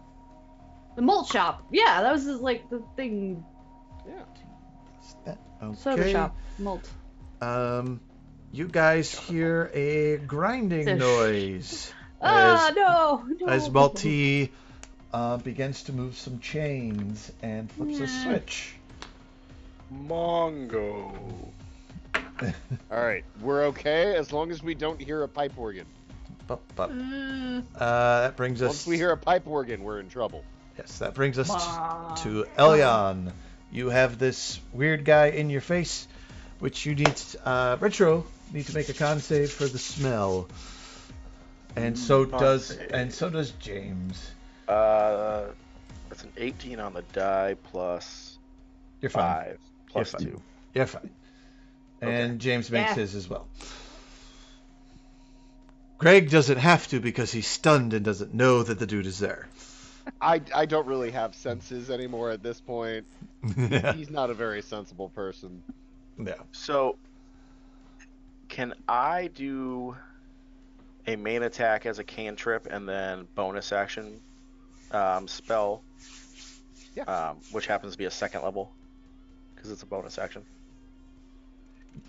The malt shop. Yeah, that was just like the thing. Yeah. Okay. Soda shop. Malt. You guys hear a grinding Fish. noise No! as Malti begins to move some chains and flips a Yeah. switch. Mongo. All right, we're okay as long as we don't hear a pipe organ. That brings us. Once we hear a pipe organ, we're in trouble. Yes, that brings us Ma. to Elyon. You have this weird guy in your face, which you need. Retro need to make a con save for the smell, and so does James. That's an 18 on the die plus You're fine. 5 plus You're fine. 2. You're fine. And James makes Yeah. his as well. Greg doesn't have to because he's stunned and doesn't know that the dude is there. I don't really have senses anymore at this point. He's not a very sensible person. Yeah. So, can I do a main attack as a cantrip and then bonus action spell, which happens to be a second level because it's a bonus action?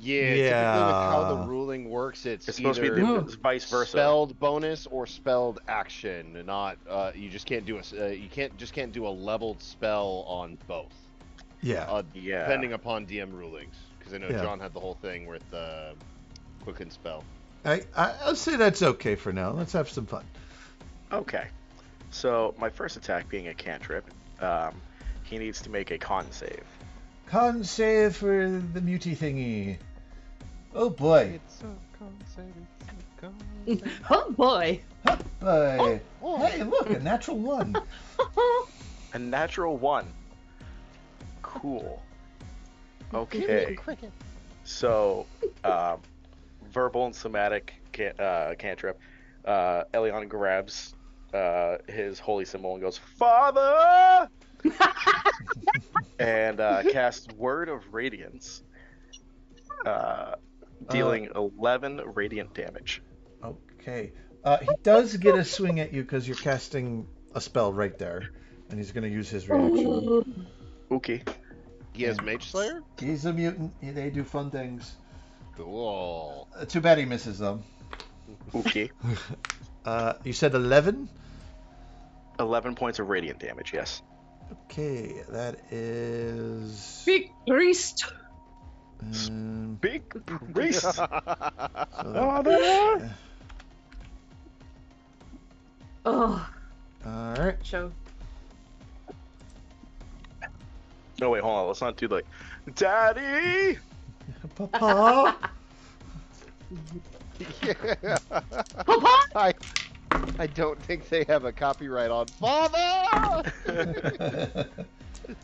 Yeah, typically with how the ruling works, it's supposed to be either it's vice versa. spelled bonus or spelled action. Not you just can't do can't do a leveled spell on both. Yeah. Depending upon DM rulings, because I know Yeah. John had the whole thing with quicken spell. I'll say that's okay for now. Let's have some fun. Okay. So my first attack being a cantrip, he needs to make a con save. Con save for the muty thingy. Oh boy. Oh boy. Hup, boy. Hey, look, a natural 1. A natural 1. Cool. Okay. So, verbal and somatic cantrip. Elion grabs his holy symbol and goes, "Father!" and casts Word of Radiance, dealing 11 radiant damage. Okay. He does get a swing at you because you're casting a spell right there, and he's going to use his reaction. Okay. He has Mage Slayer? He's a mutant. They do fun things. Cool. Too bad he misses them. Okay. You said 11? 11 points of radiant damage, yes. Okay, that is... Big priest. Big priest. So Oh, All right. show. No, wait, hold on. Let's not do like, Daddy. Papa. Yeah. Papa! I don't think they have a copyright on Father. I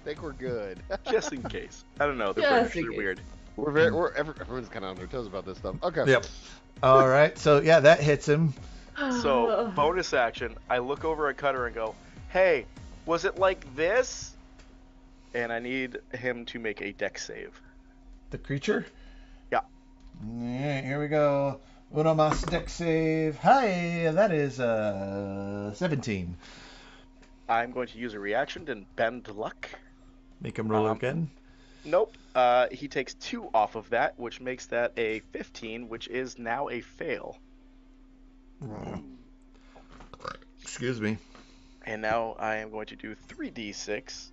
think we're good. Just in case. I don't know. They're Just in British. They're case. weird. Everyone's kind of on their toes about this stuff. Okay. Yep. All right. So yeah, that hits him. So, bonus action, I look over at Cutter and go, hey, was it like this? And I need him to make a dex save. The creature. Yeah. All right, here we go. Uno mas dex save. Hi, that is 17. I'm going to use a reaction to bend luck. Make him roll again. Nope. He takes 2 off of that, which makes that a 15, which is now a fail. Excuse me. And now I am going to do 3d6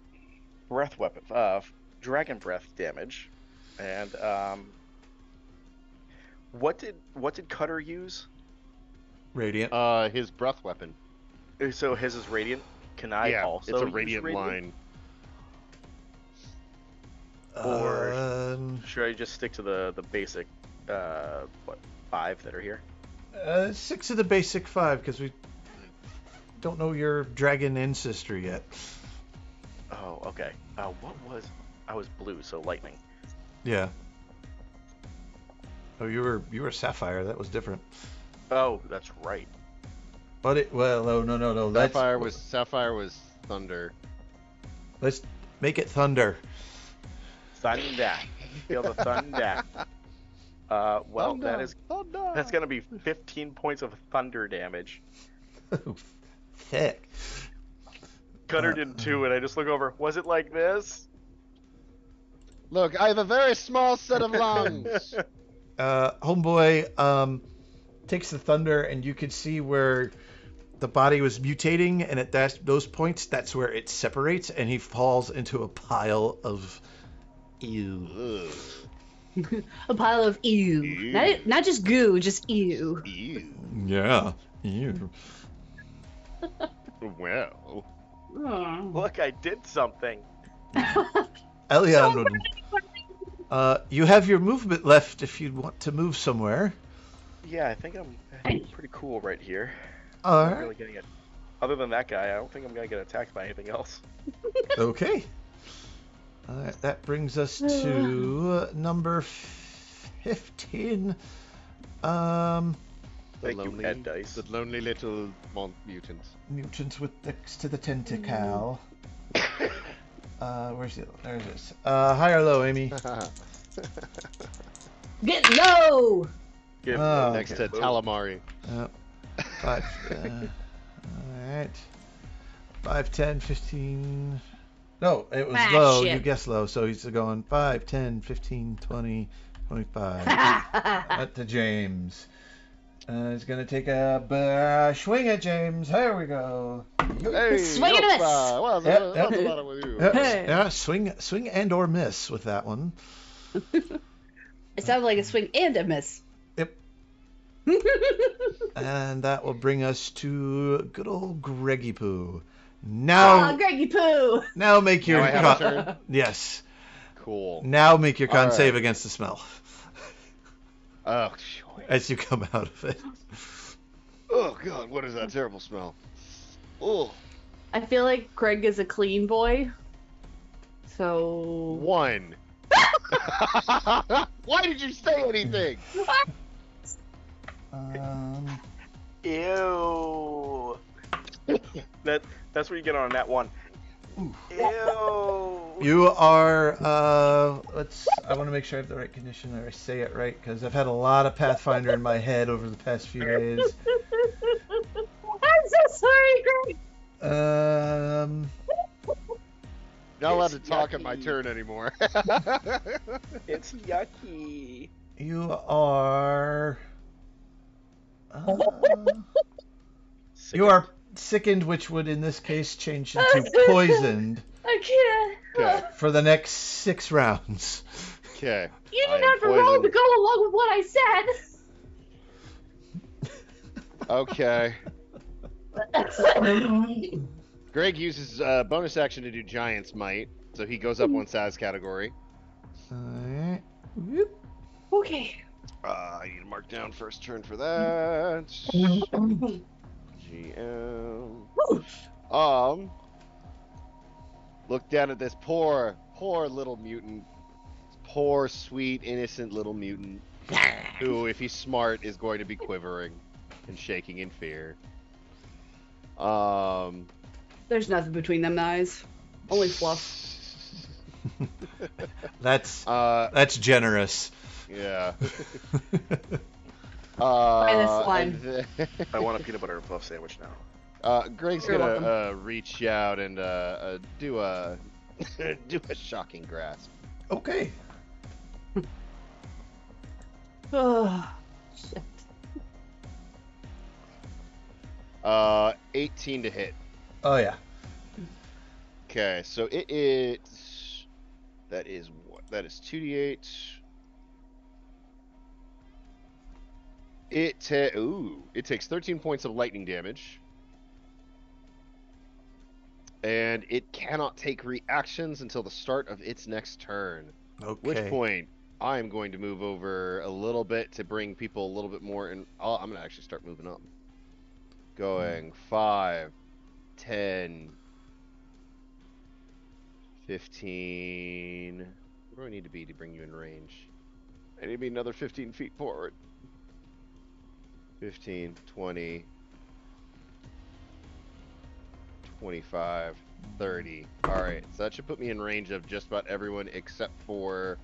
breath weapon, dragon breath damage. And what did Cutter use? Radiant. His breath weapon. So his is radiant. Can I also? It's a use radiant line. Or should I just stick to the basic 5 that are here? 6 of the basic 5 because we don't know your dragon ancestry yet. Oh, okay. I was blue, so lightning. Yeah. Oh, you were sapphire. That was different. Oh, that's right. But no. Sapphire was thunder. Let's make it thunder. Thunder. Feel the thunder. Well, Thunder. that's gonna be 15 points of thunder damage. Thick. Cutter did 2, and I just look over. Was it like this? Look, I have a very small set of lungs. Homeboy takes the thunder, and you can see where the body was mutating, and at those points, that's where it separates, and he falls into a pile of ew. A pile of ew. Not just goo, just ew. Ew. Yeah. Ew. Well. Look, I did something. Elion, you have your movement left if you want to move somewhere. Yeah, I think I'm pretty cool right here. All I'm not right. really getting it. Other than that guy, I don't think I'm gonna get attacked by anything else. Okay. All right, that brings us to number 15. Thank you, Ed Dice. The lonely little mutants. Mutants with next to the tentacle. Where's the? There it is. High or low, Amy? Get low! Next to Talamari. 5. All right. 5, 10, 15. No, it was low. Shit. You guessed low, so he's going 5, 10, 15, 20, 25. To James. He's going to take a swing at James. Here we go. Hey, Swing and a miss. What's the matter with you? Yeah, swing and or miss with that one. It sounded like a swing and a miss. Yep. And that will bring us to good old Greggy Poo. Now, Greggy Poo! now make your Now I have a turn? Yes. Cool. Now make your con All right. save against the smell Oh, joy. as you come out of it. Oh, God, what is that terrible smell? Oh. I feel like Greg is a clean boy. So. 1. Why did you say anything? Ew. That's what you get on that one. Ew. You are. I want to make sure I have the right condition or I say it right because I've had a lot of Pathfinder in my head over the past few days. I'm so sorry, Greg! Not allowed to It's talk on my yucky. turn anymore. It's yucky. You are. You are sickened, which would in this case change into poisoned I can't. Okay. for the next 6 rounds. Okay. You I didn't am have to roll poisoned. to go along with what I said. Okay. Greg uses bonus action to do Giant's Might, so he goes up one size category. Alright. Whoop. Okay. I need to mark down first turn for that. GM. Look down at this poor little mutant. Poor, sweet, innocent little mutant. Who, if he's smart, is going to be quivering and shaking in fear. There's nothing between them eyes. Only fluff. That's generous. Yeah. Minus one. I want a peanut butter and fluff sandwich now. Greg's You're gonna reach out and do a shocking grasp. Okay. Oh, shit. 18 to hit. Oh yeah. Okay, so that is 2d8. It takes 13 points of lightning damage. And it cannot take reactions until the start of its next turn. Okay. Which point I'm going to move over a little bit to bring people a little bit more in. I'm going to actually start moving up. Going 5, 10, 15. Where do I need to be to bring you in range? I need to be another 15 feet forward. 15, 20, 25, 30. Alright, so that should put me in range of just about everyone except for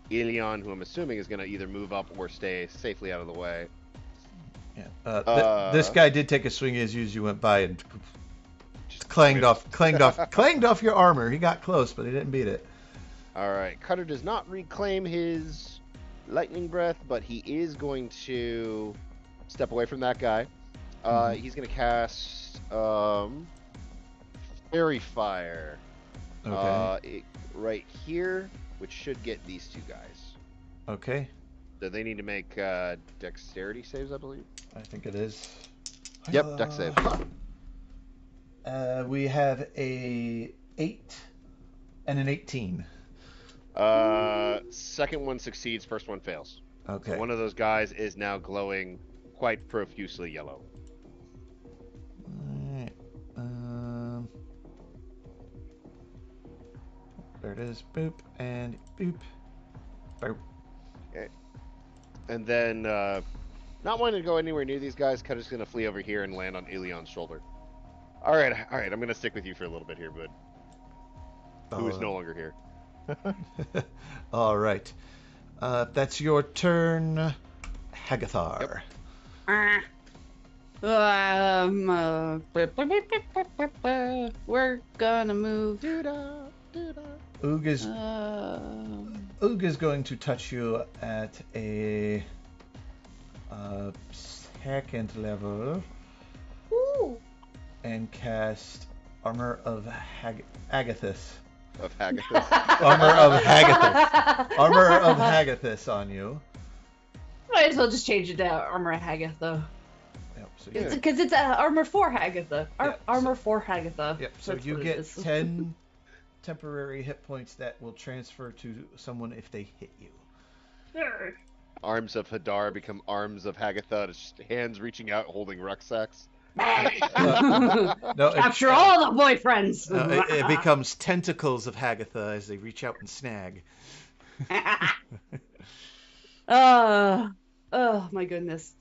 Ilion, who I'm assuming is going to either move up or stay safely out of the way. Yeah. This guy did take a swing as you went by and just clanged off your armor. He got close, but he didn't beat it. Alright, Cutter does not reclaim his lightning breath, but he is going to step away from that guy. He's going to cast Fairy Fire right here, which should get these two guys. Okay. So they need to make dexterity saves, I believe. I think it is. Yep, dex save. We have a 8 and an 18. Second one succeeds, first one fails. Okay. So one of those guys is now glowing quite profusely yellow. Alright. There it is. Boop and boop. Boop. Okay. And then, not wanting to go anywhere near these guys, Cutter's going to flee over here and land on Ilion's shoulder. Alright, I'm going to stick with you for a little bit here, bud. Who is no longer here. All right. That's your turn, Hagathar. Yep. We're gonna move. Oog is going to touch you at a second level. Ooh. And cast Armor of Agathis. Of Hagathis. Armor of Hagathis on you. Might as well just change it to Armor of Hagatha. Yep, so Because it's Armor for Hagatha. Armor for Hagatha. Yep, so you get 10 temporary hit points that will transfer to someone if they hit you. Sure. Arms of Hadar become arms of Hagatha, just hands reaching out holding rucksacks. Capture all the boyfriends. It becomes tentacles of Hagatha as they reach out and snag. Oh my goodness.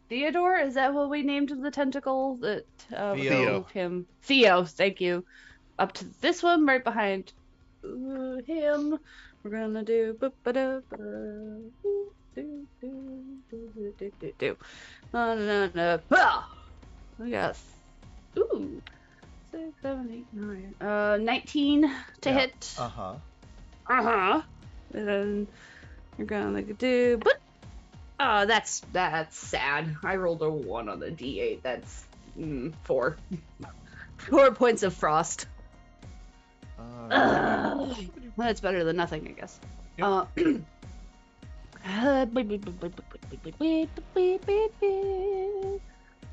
Theodore, is that what we named the tentacle that Theo. him? Theo, thank you. Up to this one, right behind him. We're gonna do. We got 6, 7, 8, 9. 19 to hit. And then you're gonna do. Oh, that's sad. I rolled a 1 on the D8. That's 4. 4 points of frost. That's better than nothing, I guess.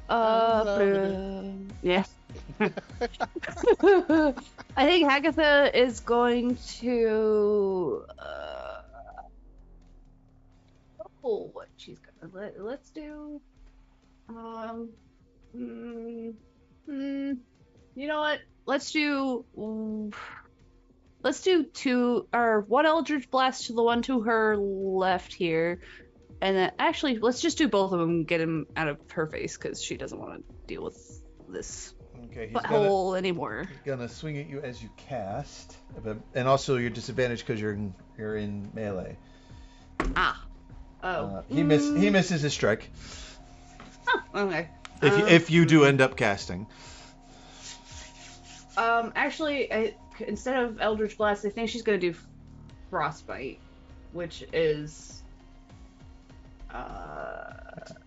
Yeah. I think Hagatha is going to. What she's gonna let's do. You know what? Let's do two or one Eldritch Blast to the one to her left here, and then actually let's just do both of them and get him out of her face because she doesn't want to deal with this Okay, butthole anymore. He's gonna swing at you as you cast, and also you're disadvantaged because you're in melee. He misses his strike. Oh, okay. If you do end up casting. Actually, instead of Eldritch Blast, I think she's gonna do Frostbite, which is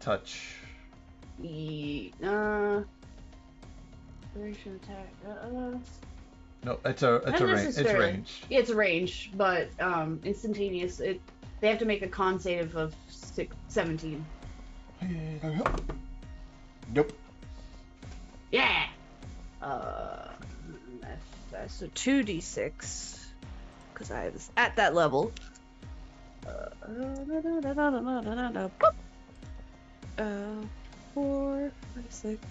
touch. Duration attack. No, it's a range. It's ranged. Yeah, it's a range, but instantaneous. They have to make a con save of 17. Nope. Yeah. That's a 2d6 because I was at that level. 4, 5, 6.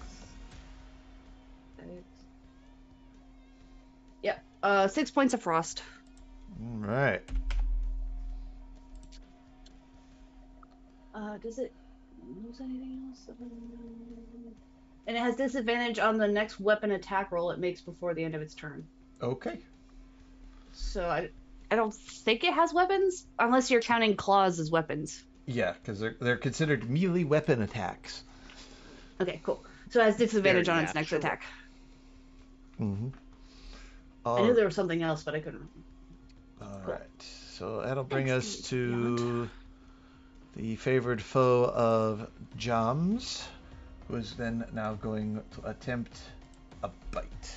Yep. 6 points of frost. All right. Does it lose anything else? And it has disadvantage on the next weapon attack roll it makes before the end of its turn. Okay. So I don't think it has weapons, unless you're counting claws as weapons. Yeah, because they're considered melee weapon attacks. Okay, cool. So it has disadvantage on its next attack. Mm-hmm. I knew there was something else, but I couldn't remember. All right. So that'll bring us to the favored foe of Jams, who is then now going to attempt a bite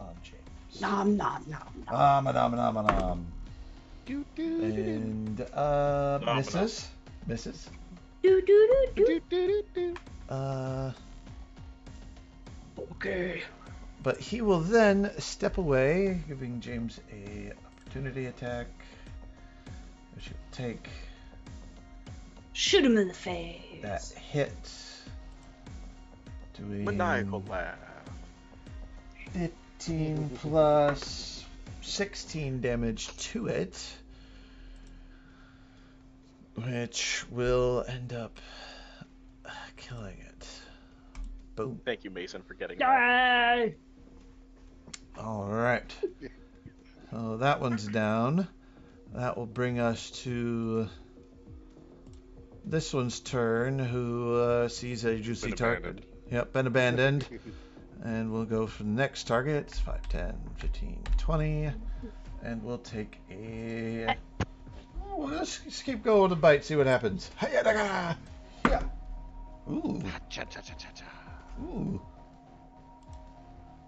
on James. Nom nom nom nom. Nom nom nom nom. And misses. Misses. Do do do do. Okay. But he will then step away, giving James a opportunity attack, which will take. Shoot him in the face. That hit. Doing maniacal laugh. 15 plus 16 damage to it, which will end up killing it. Boom. Thank you, Mason, for getting that. All right. So that one's down. That will bring us to this one's turn, who sees a juicy target. Yep, been abandoned. And we'll go for the next target. 5, 10, 15, 20. And we'll take a... We'll just keep going to bite, see what happens. Yeah. Ooh. Ooh.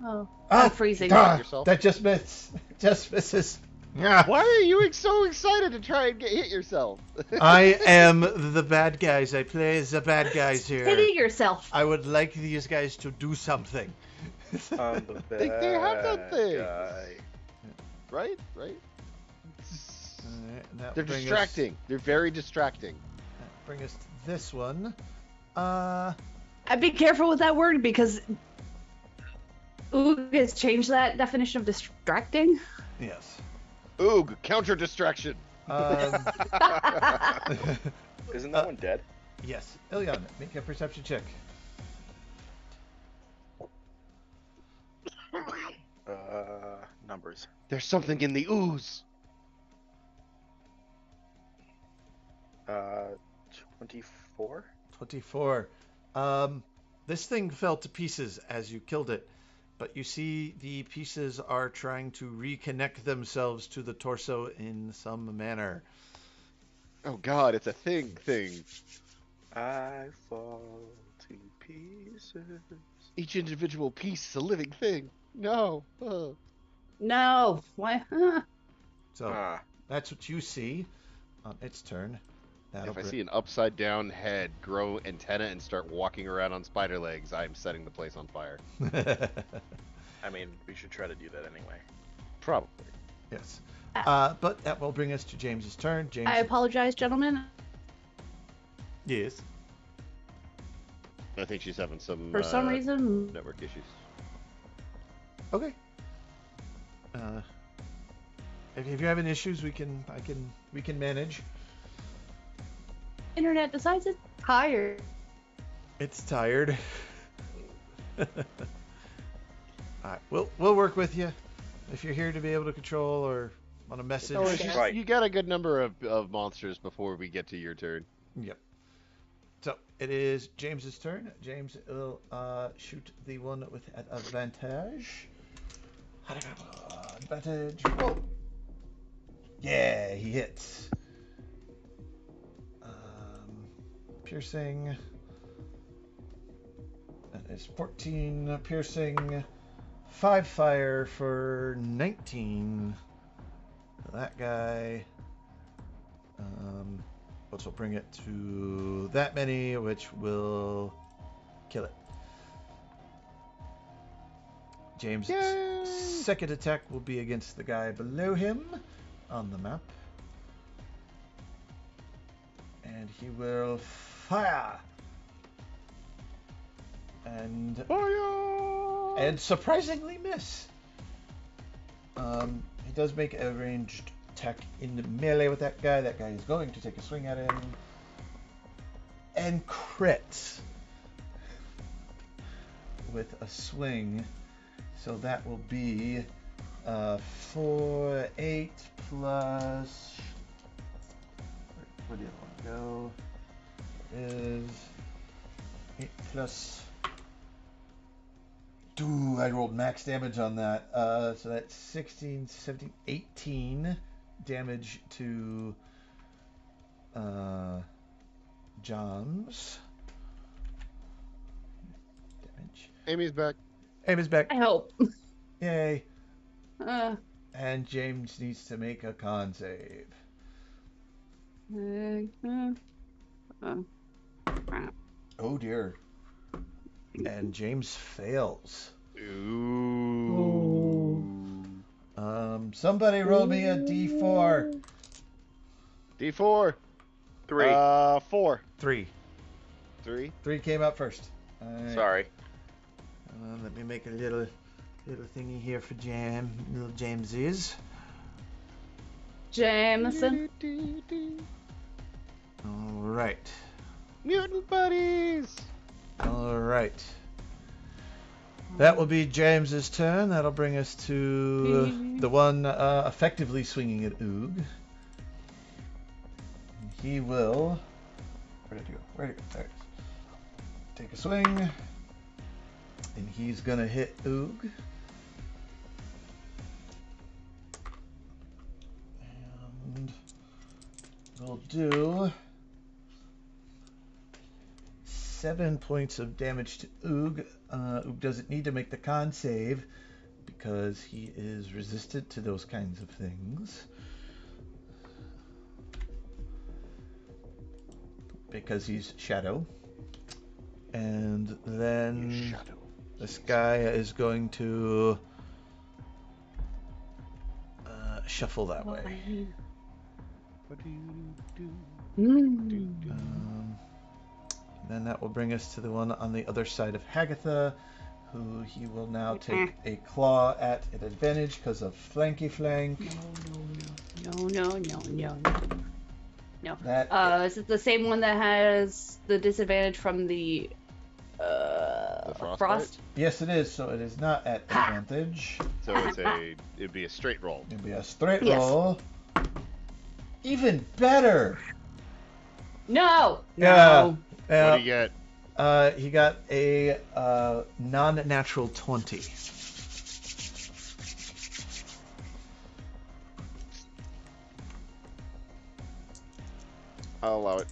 Oh, I'm freezing. That just missed. Just misses. Yeah. Why are you so excited to try and hit yourself? I am the bad guys. I play the bad guys here. Hitting yourself. I would like these guys to do something. I'm the bad they have that thing. guy. Right? Right, They're distracting. They're very distracting. Bring us to this one. I'd be careful with that word because Oog has changed that definition of distracting. Yes. Oog, counter distraction. Isn't that one dead? Yes. Ilyan, make a perception check. Numbers. There's something in the ooze. 24. 24. This thing fell to pieces as you killed it, but you see the pieces are trying to reconnect themselves to the torso in some manner. Oh God, it's a thing. I fall to pieces. Each individual piece is a living thing. No. No. Why? So that's what you see on its turn. If I see an upside down head grow antenna and start walking around on spider legs, I'm setting the place on fire. I mean, we should try to do that anyway. Probably. Yes. But that will bring us to James's turn. James. I apologize, gentlemen. Yes. I think she's having some For some reason, network issues. Okay. If you're having issues, we can manage. internet decides it's tired. It's tired. All right, we'll work with you. If you're here to be able to control or on a message. Okay. You got a good number of monsters before we get to your turn. Yep. So it is James's turn. James will shoot the one with advantage. Advantage. Roll. Yeah, he hits. Piercing. That is 14 piercing. 5 fire for 19. That guy. Which will bring it to that many, which will kill it. James' second attack will be against the guy below him on the map. And he will fire. And Fire! And surprisingly miss. He does make a ranged attack in the melee with that guy. That guy is going to take a swing at him. And crits. With a swing. So that will be 4, 8 plus... Where do you want to go? Is 8 plus... Ooh, I rolled max damage on that. So that's 16, 17, 18 damage to Johns. Damage. Amy's back. Amy's back. I hope. Yay. And James needs to make a con save. Oh dear. And James fails. Ooh. Somebody roll me a D4. D4. 3. 4. 3. 3. 3 came up first. All right. Sorry. Let me make a little thingy here for little Jamesies. Jameson. All right. Mutant buddies. All right. That will be James's turn. That'll bring us to the one effectively swinging at Oog. He will... Where did he go? There it is. Take a swing. And he's going to hit Oog. And we'll do 7 points of damage to Oog. Oog doesn't need to make the con save because he is resistant to those kinds of things. Because he's Shadow. And then this guy is going to shuffle that way. What do you do? Then that will bring us to the one on the other side of Hagatha, who he will now take a claw at an advantage because of flanky flank. No. That Is it the same one that has the disadvantage from the frost? Yes, it is. So it is not at advantage. So it'd be a straight roll. It'd be a straight roll. Even better. No. Yeah. What do you get? He got a non-natural 20. I'll allow it.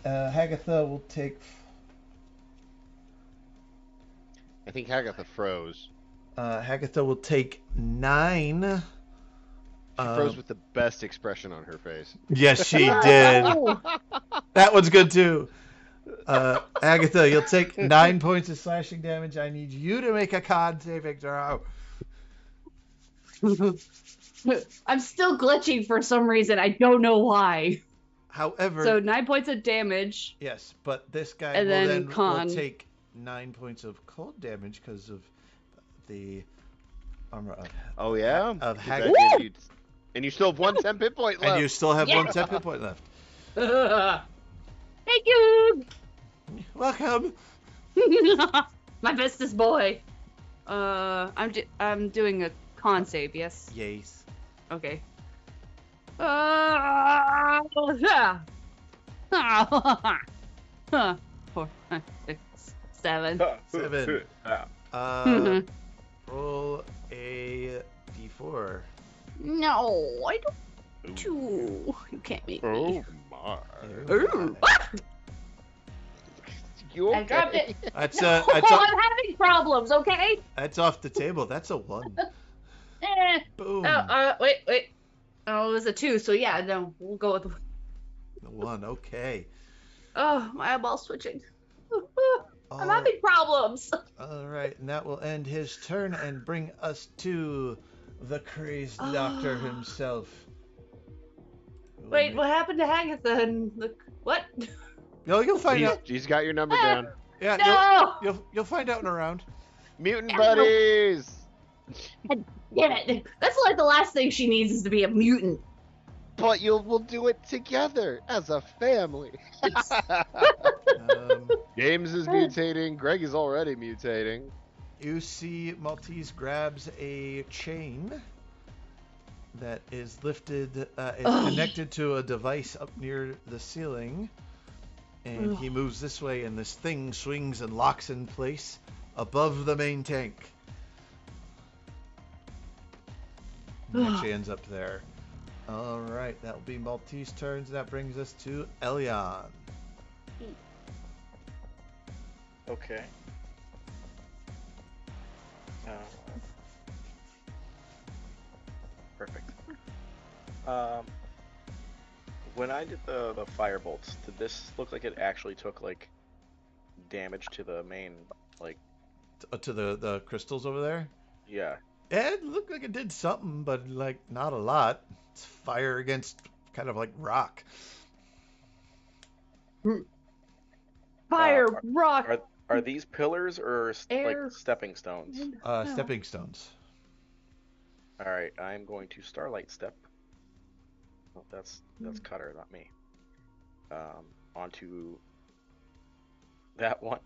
Hagatha will take... I think Hagatha froze. Hagatha will take 9 She froze with the best expression on her face. Yes, she did. That one's good too. Agatha, you'll take 9 points of slashing damage. I need you to make a con saving throw. I'm still glitching for some reason. I don't know why. However, So 9 points of damage. yes, but this guy And will then then con. will take 9 points of cold damage because of the armor of, Oh yeah. of Does Hag. that give you- And you still have one temp hit point left. And you still have Yeah. 1 temp hit point left. Thank you. Welcome. My bestest boy. I'm doing a con save. Yes. Yes. Okay. 4, 5, 6, 7. 7. Mhm. Roll a d4. No, I don't do. You can't make me. Oh my. Ooh. You okay? I dropped it. That's No, that's I'm having problems. Okay. that's off the table. That's a 1. Eh. Boom. Wait. Oh, it was a 2. So yeah, no, we'll go with. A 1. Okay. Oh, my eyeball's switching. I'm All- having problems. All right, and that will end his turn and bring us to the crazed doctor himself. Wait, what happened to Agatha and the what? No, you'll find out. He's got your number down. Yeah, No! you'll find out in a round. Mutant No. buddies. Damn it! That's like the last thing she needs is to be a mutant. But we'll do it together as a family. James is mutating. Greg is already mutating. You see Maltese grabs a chain that is lifted, it's connected to a device up near the ceiling, and he moves this way, and this thing swings and locks in place above the main tank. And actually ends up there. All right, that will be Maltese turns. That brings us to Elion. Okay. Perfect. When I did the fire bolts, did this look like it actually took like damage to the main, like? To the crystals over there? Yeah. It looked like it did something, but like not a lot. It's fire against kind of like rock. Fire, rock, Are these pillars or air, like stepping stones? wind. Stepping stones. All right, I'm going to starlight step. Oh, that's Cutter, not me. Onto that one.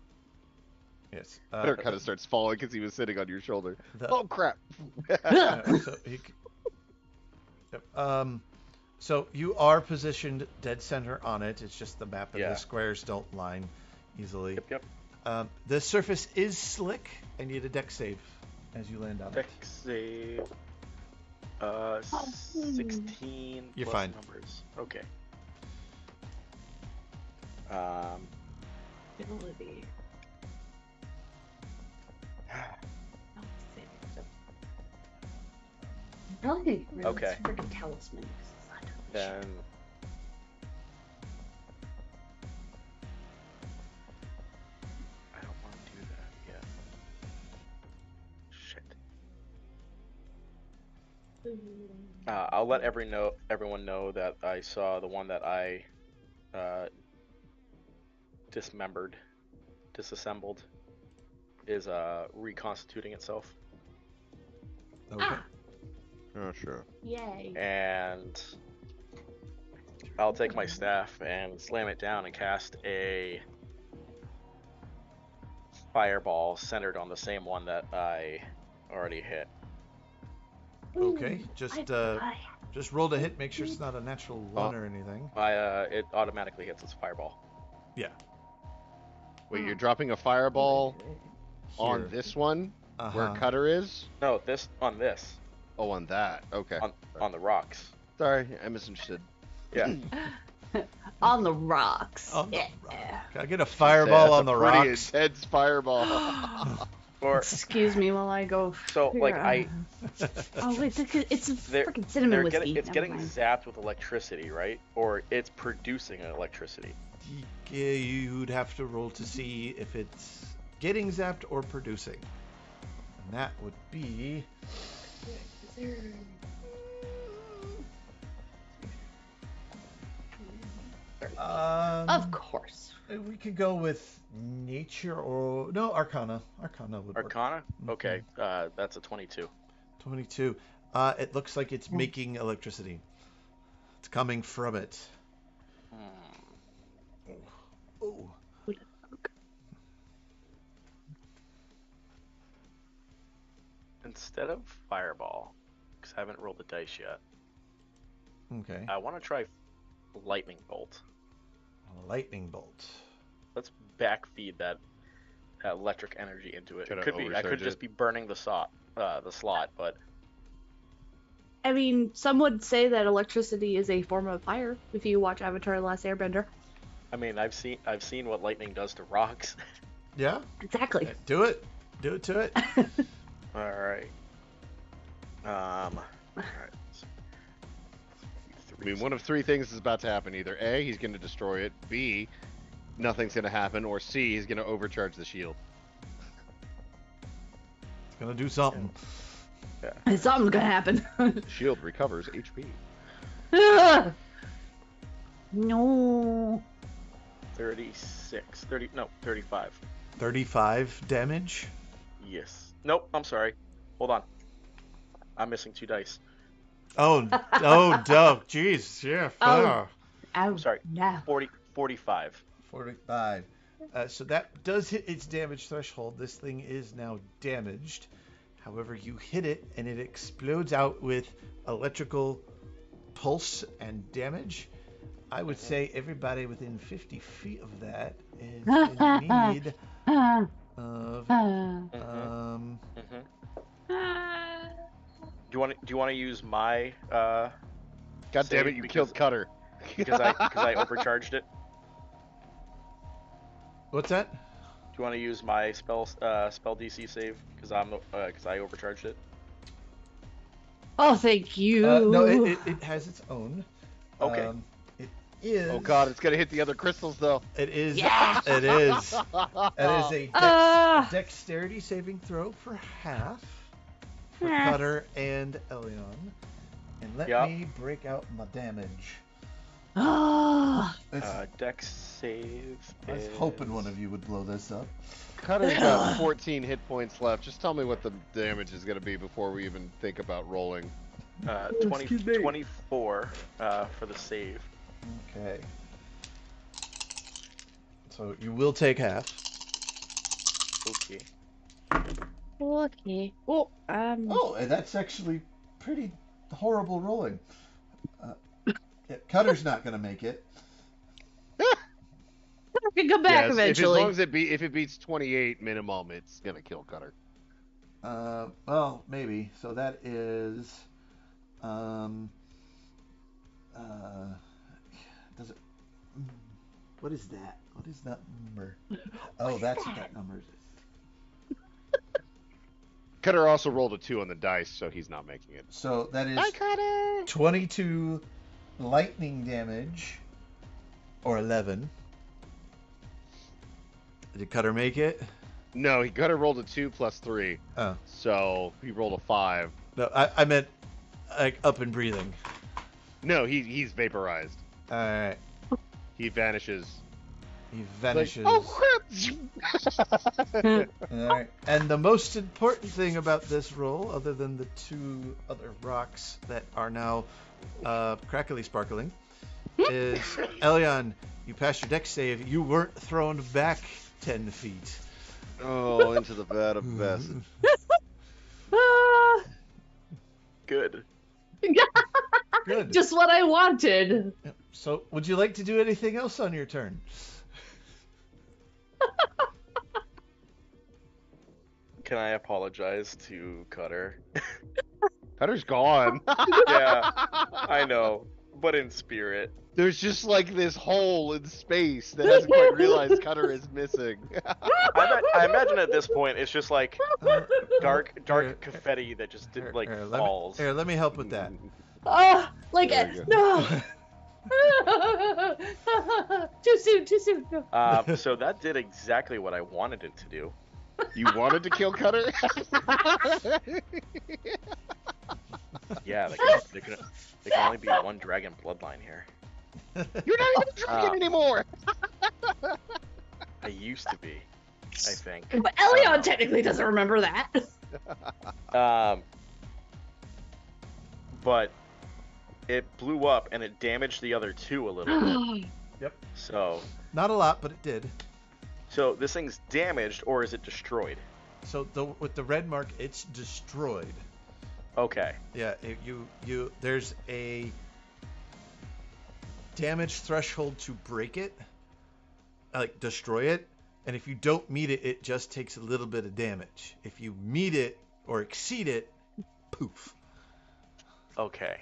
Yes. Cutter kind of starts falling because he was sitting on your shoulder. Oh crap! So, yep. So you are positioned dead center on it. It's just the map and Yeah. the squares don't line easily. Yep. The surface is slick, and you need a deck save as you land on Deck it. save. 16 You're plus fine. numbers. Okay. Ability. Probably really Okay. freaking talisman. 'Cause it's not doing shit. Then I don't want to do that yet. Shit. I'll let everyone know that I saw the one that I disassembled is reconstituting itself, Okay. Ah, Oh sure. yay. and I'll take my staff and slam it down and cast a fireball centered on the same one that I already hit. Okay. I- Just roll to hit. Make sure it's not a natural 1 or anything. It automatically hits its fireball. Yeah. Wait, you're dropping a fireball on Here. this one where Uh-huh. Cutter is? No, on this, Oh, on that. Okay. on the rocks. Sorry, I misunderstood. Yeah. On the rocks. On the Yeah. rock. Can I get a fireball That's on the a pretty rocks? intense fireball. Or Excuse me while I go. so like Oh wait, it's a they're freaking cinnamon whiskey. it's Never getting mind. zapped with electricity, right? Or it's producing electricity. Yeah, you'd have to roll to see if it's getting zapped or producing. And that would be. Of course. We could go with nature or no Arcana. Arcana would work. Arcana? Okay, that's a 22. 22. It looks like it's making electricity. It's coming from it. Oh. Instead of fireball, because I haven't rolled the dice yet, Okay. I want to try lightning bolt. Lightning bolt. Let's backfeed that electric energy into it. Try It to could be I could overcharge just it. be burning the slot, but I mean, some would say that electricity is a form of fire if you watch Avatar: The Last Airbender. I mean I've seen what lightning does to rocks. Yeah. Exactly. Do it. Do it to it. All right. All right. I mean, one of three things is about to happen. Either A, he's going to destroy it. B, nothing's going to happen. Or C, he's going to overcharge the shield. It's gonna do something. Something's gonna happen. The shield recovers HP. No. 35. 35 damage. Yes. Nope, I'm sorry. Hold on. I'm missing 2 dice. Oh, dope. Jeez, yeah. Oh. I'm sorry. No. 45. 45. So that does hit its damage threshold. This thing is now damaged. However, you hit it and it explodes out with electrical pulse and damage. I would say everybody within 50 feet of that is in need of Do you want to use my God damn it, you killed Cutter. because I overcharged it? What's that? Do you want to use my spell DC save because I overcharged it? Oh, thank you. No, it has its own. Okay. It is. Oh god, it's gonna hit the other crystals though. It is. Yeah. It is. That is a dexterity saving throw for half for Cutter and Elion. And let me break out my damage. Dex save. I was hoping one of you would blow this up. Cutter's got 14 hit points left. Just tell me what the damage is gonna be before we even think about rolling. 24 for the save. Okay. So you will take half. Okay. Okay. Oh, Oh, and that's actually pretty horrible rolling. Cutter's not going to make it. I can come back eventually. As long as if it beats 28 minimum, it's gonna kill Cutter. Well, maybe. So that is, does it? What is that? What is that number? Oh, that's what that number is. Cutter also rolled a 2 on the dice, so he's not making it. So that is Hi, Cutter! 22 lightning damage, or 11. Did Cutter make it? No, Cutter rolled a 2 plus 3. Oh. So he rolled a 5. No, I meant like up and breathing. No, he's vaporized. All right. He vanishes. He vanishes. Like, oh crap! All right. And the most important thing about this roll, other than the 2 other rocks that are now crackly sparkling, is Elion, you passed your dex save. You weren't thrown back 10 feet. Oh, into the vat of acid. Good. Good. Just what I wanted. So, would you like to do anything else on your turn? Can I apologize to Cutter? Cutter's gone. Yeah, I know. but in spirit. There's just like this hole in space that hasn't quite realized Cutter is missing. I imagine at this point it's just like dark here, confetti that just falls. Let me help with that. Like There we no. Too soon. No. So that did exactly what I wanted it to do. You wanted to kill Cutter? Yeah, there can only be one dragon bloodline here. You're not even a dragon anymore! I used to be, I think. But Elion technically doesn't remember that. But it blew up and it damaged the other two a little bit. Yep. So Not a lot, but it did. So this thing's damaged, or is it destroyed? So with the red mark, it's destroyed. Okay. Yeah, there's a damage threshold to break it, like destroy it, and if you don't meet it, it just takes a little bit of damage. If you meet it or exceed it, poof. Okay.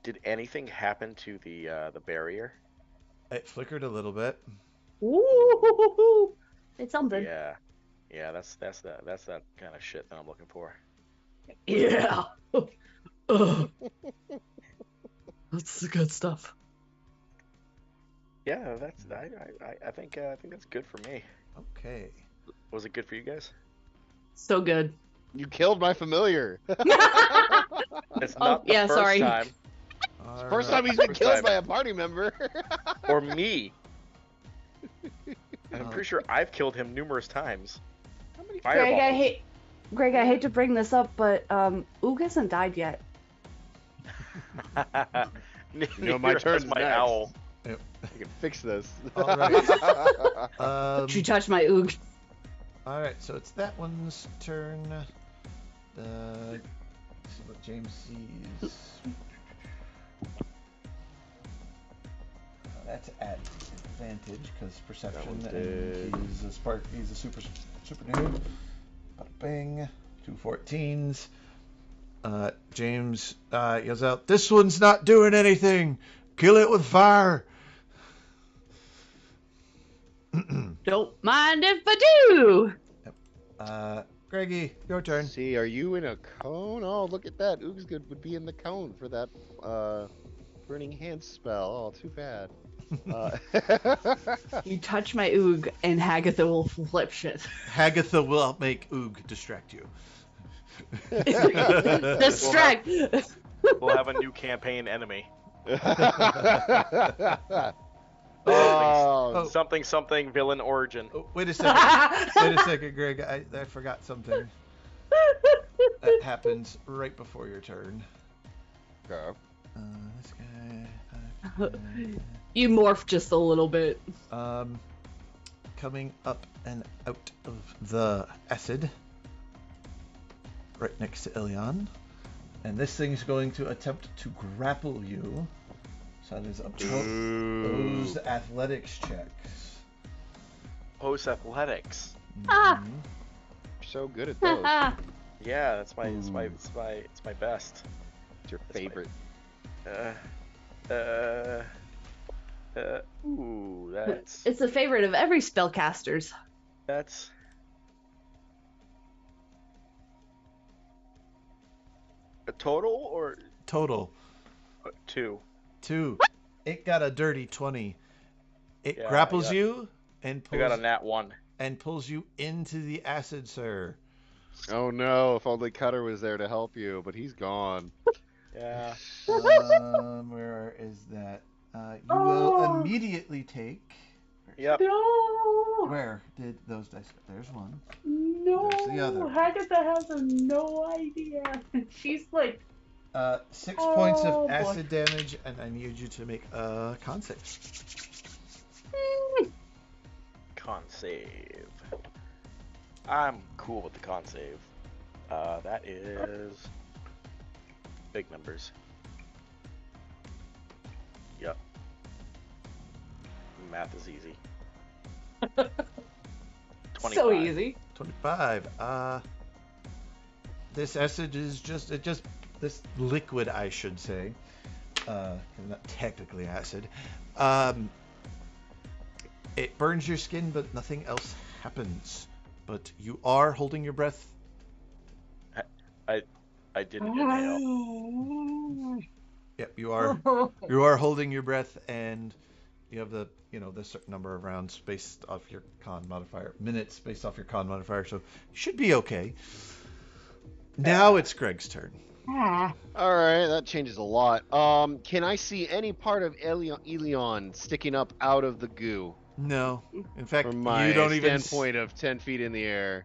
Did anything happen to the barrier? It flickered a little bit. Ooh, it's something. Yeah, that's that kind of shit that I'm looking for. Yeah. That's the good stuff. Yeah, I think that's good for me. Okay. Was it good for you guys? So good. You killed my familiar. It's not the first sorry. time. First time he's been killed by a party member. Or me. I'm pretty sure I've killed him numerous times. How many Greg, I hate to bring this up, but Oog hasn't died yet. My turn's my next. owl. Yep. I can fix this. All right. Don't you touch my Oog. All right, so it's that one's turn. Let's see what James sees. That's at advantage because perception, and he's a super noob. Bada bing, 2 14s. James yells out, "This one's not doing anything. Kill it with fire." Don't mind if I do. Greggy, your turn. See, are you in a cone? Oh, look at that. Oog's good would be in the cone for that burning hand spell. Oh, too bad. You touch my Oog, and Hagatha will flip shit. Hagatha will make Oog distract you. Distract. We'll have a new campaign enemy. Oh, Something villain origin. Oh, wait a second, Greg. I forgot something. That happens right before your turn. okay. This guy. You morph just a little bit. Coming up and out of the acid, right next to Ilion, and this thing's going to attempt to grapple you. So that is opposed athletics checks. Post athletics. Ah. You're so good at those. Yeah, it's my best. It's your favorite. Ooh, that's It's a favorite of every spellcaster's. that's a total or Total. 2. 2. It got a dirty 20. It Yeah, grapples you and I got a pulls, nat 1. and pulls you into the acid, sir. Oh no, if only Cutter was there to help you, but he's gone. Yeah. Where is that? You will immediately take. Yep. No. Where did those dice go? There's one. No. There's the other. Hagatha has no idea. She's like. 6 points of Oh, boy. acid damage, and I need you to make a con save. Con save. I'm cool with the con save. That is big numbers. Yep. Math is easy. 25. So easy. 25. This acid is this liquid, I should say, not technically acid. It burns your skin, but nothing else happens. But you are holding your breath. I didn't inhale. Yep, you are. You are holding your breath, and you have the certain number of rounds based off your con modifier, minutes based off your con modifier, so you should be okay. Now it's Greg's turn. All right, that changes a lot. Can I see any part of Elion sticking up out of the goo? No, in fact, From my you don't even standpoint of 10 feet in the air.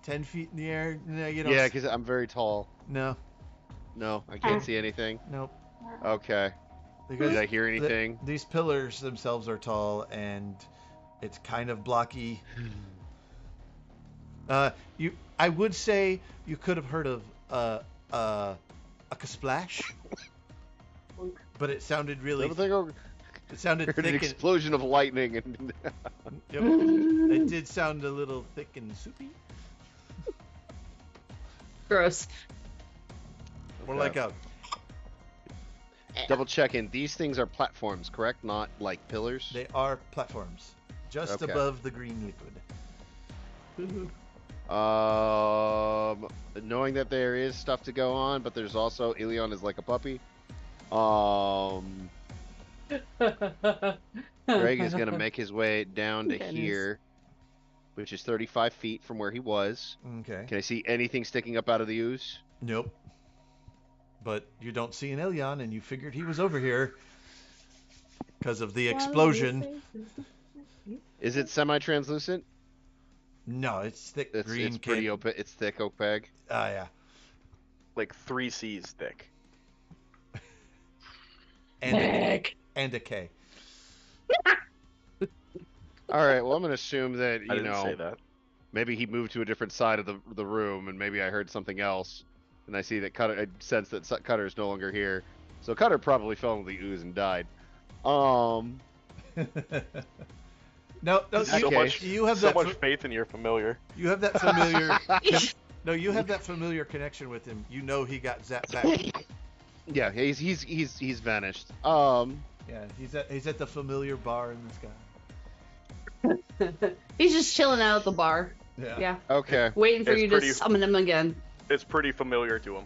10 feet in the air. No, you don't. Yeah, because I'm very tall. No, No, I can't see anything. nope. Okay. Because Did I hear anything? these pillars themselves are tall, and it's kind of blocky. I would say you could have heard of a splash, but it sounded really. It sounded Heard an thick. explosion of lightning and. Yep, it did sound a little thick and soupy. Gross. More like a. Double checking. These things are platforms, correct? Not like pillars. They are platforms, just Okay. above the green liquid. Knowing that there is stuff to go on, but there's also Elion is like a puppy. Greg is gonna make his way down to Goodness. here, which is 35 feet from where he was. Okay. Can I see anything sticking up out of the ooze? Nope. But you don't see an Ilion, and you figured he was over here because of the explosion. Is it semi-translucent? No, it's thick green. It's pretty open. It's thick opaque. Ah, yeah. Like 3 C's thick. And a K. All right. Well, I'm gonna assume that I didn't say that. maybe he moved to a different side of the room, and maybe I heard something else, and I see that Cutter. I sense that Cutter is no longer here, so Cutter probably fell into the ooze and died. No, you have So that. much faith in your familiar. You have that familiar. No, you have that familiar connection with him. You know he got zapped back. Yeah, he's vanished. Yeah, he's at the familiar bar in the sky. He's just chilling out at the bar. Yeah. Okay. Waiting for It's you pretty- to summon him again. It's pretty familiar to him.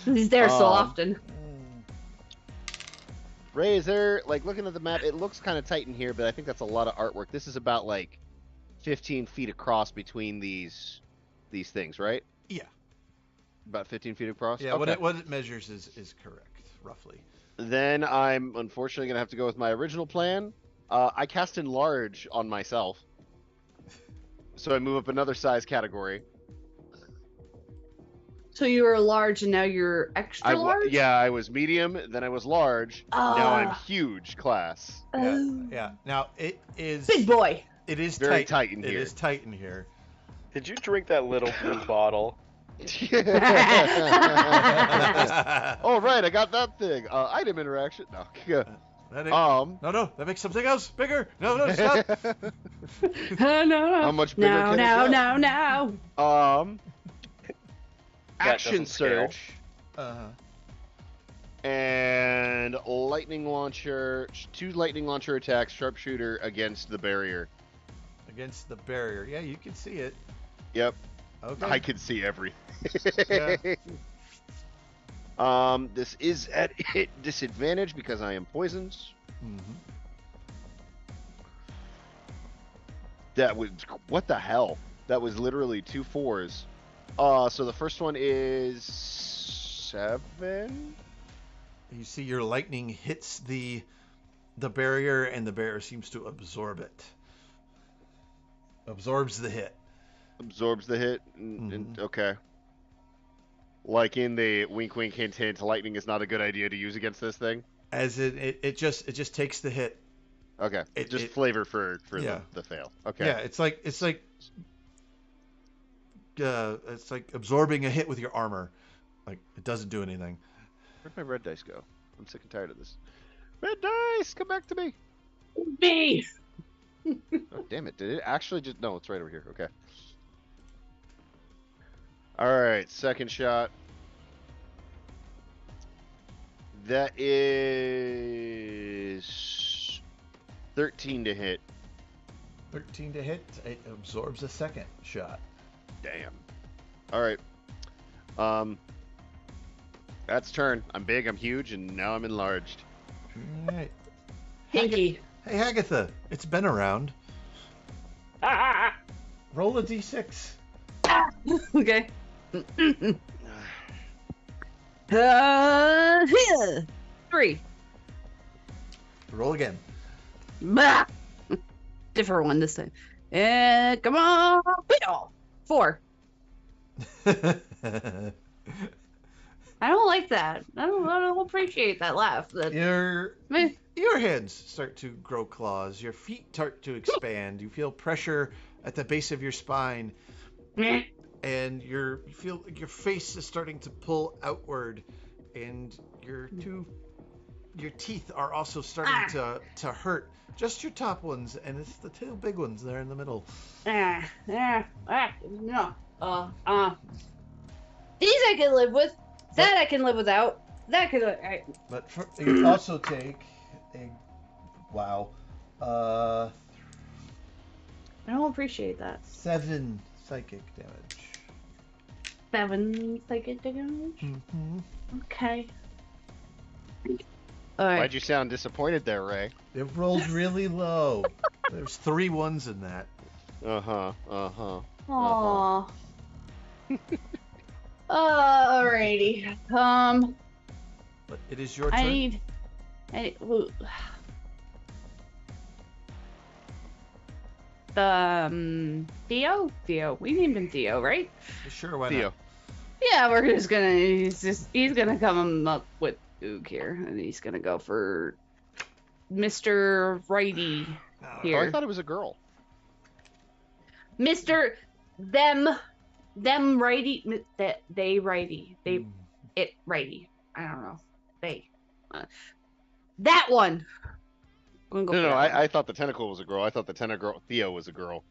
He's there so often. Ray, is there, like, looking at the map, it looks kind of tight in here, but I think that's a lot of artwork. This is about, like, 15 feet across between these things, right? Yeah. About 15 feet across? Yeah, Okay. what it measures is correct, roughly. Then I'm unfortunately going to have to go with my original plan. I cast Enlarge on myself. So I move up another size category. So you were large and now you're extra large? Yeah, I was medium, then I was large. Now I'm huge class. Yeah. Now it is Big boy. It is Very tight in It here. is tight in here. Did you drink that little blue bottle? Oh right, I got that thing. Item interaction. No. No, that makes something else bigger. No, stop. No. How much bigger can it get? No. Action doesn't scale. surge and lightning launcher. 2 lightning launcher attacks. Sharpshooter against the barrier. Against the barrier. Yeah, you can see it. Yep. Okay. I can see everything. Yeah. This is at hit disadvantage because I am poisoned. Mhm. That was, what the hell? That was literally 2 4s. So the first one is 7. You see your lightning hits the barrier, and the barrier seems to absorb it. Absorbs the hit. Absorbs the hit. And okay. Like in the wink, wink, hint, hint. Lightning is not a good idea to use against this thing. As it just takes the hit. Okay. Just flavor for yeah. the fail. Okay. Yeah, it's like absorbing a hit with your armor. Like it doesn't do anything. Where'd my red dice go? I'm sick and tired of this. Red dice, come back to me. Me. Oh, damn it. Did it actually just... No, it's right over here. Okay. All right. Second shot. That is 13 to hit. 13 to hit. It absorbs a second shot. Damn. All right. That's turn. I'm big, I'm huge, and now I'm enlarged. All right. Pinky. Hey, Agatha. It's been around. Roll a d6. Okay. Here. 3. Roll again. Bah! Different one this time. Come on. 4. I don't like that. I don't appreciate that laugh. Your hands start to grow claws. Your feet start to expand. You feel pressure at the base of your spine, and you feel like your face is starting to pull outward, and your teeth are also starting to hurt. Just your top ones, and it's the two big ones there in the middle. No. These I can live with. That I can live without. That could. But you also take a I don't appreciate that. 7 psychic damage. 7 psychic damage. Mm-hmm. Okay. All right. Why'd you sound disappointed there, Ray? It rolled really low. There's 3 ones in that. Uh-huh. Aww. Alrighty. But it is your turn. Theo. We named him Theo, right? Sure, why Theo. not? Yeah, we're just gonna. He's gonna come up with Oog here, and he's gonna go for Mr. Righty Oh, here. I thought it was a girl. Mr. Them righty, they righty, it righty. I don't know. That one. I'm gonna go for that one. I thought the tentacle was a girl. I thought the tentacle Theo was a girl.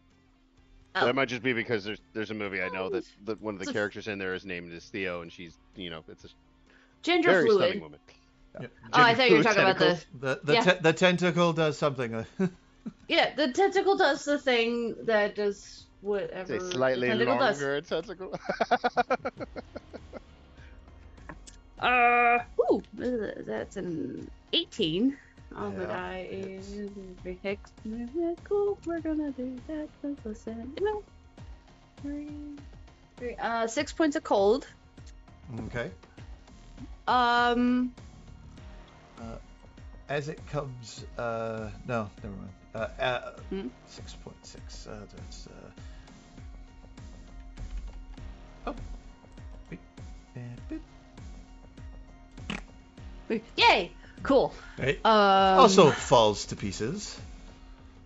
Oh. That might just be because there's a movie I know that one of the characters in there is named as Theo, and she's it's a Gender very fluid. stunning woman. Yep. Oh, I thought you were talking about The tentacle does something. Yeah, the tentacle does the thing that does whatever. It's a slightly the tentacle longer tentacle. Ooh, that's an 18 on the Yeah, die. it's- Cool, we're gonna do that. Listen, 6 points of cold. Okay. As it comes, no, never mind. 6.6. That's oh, wait, and boop. Yay! Cool. Right. Also falls to pieces.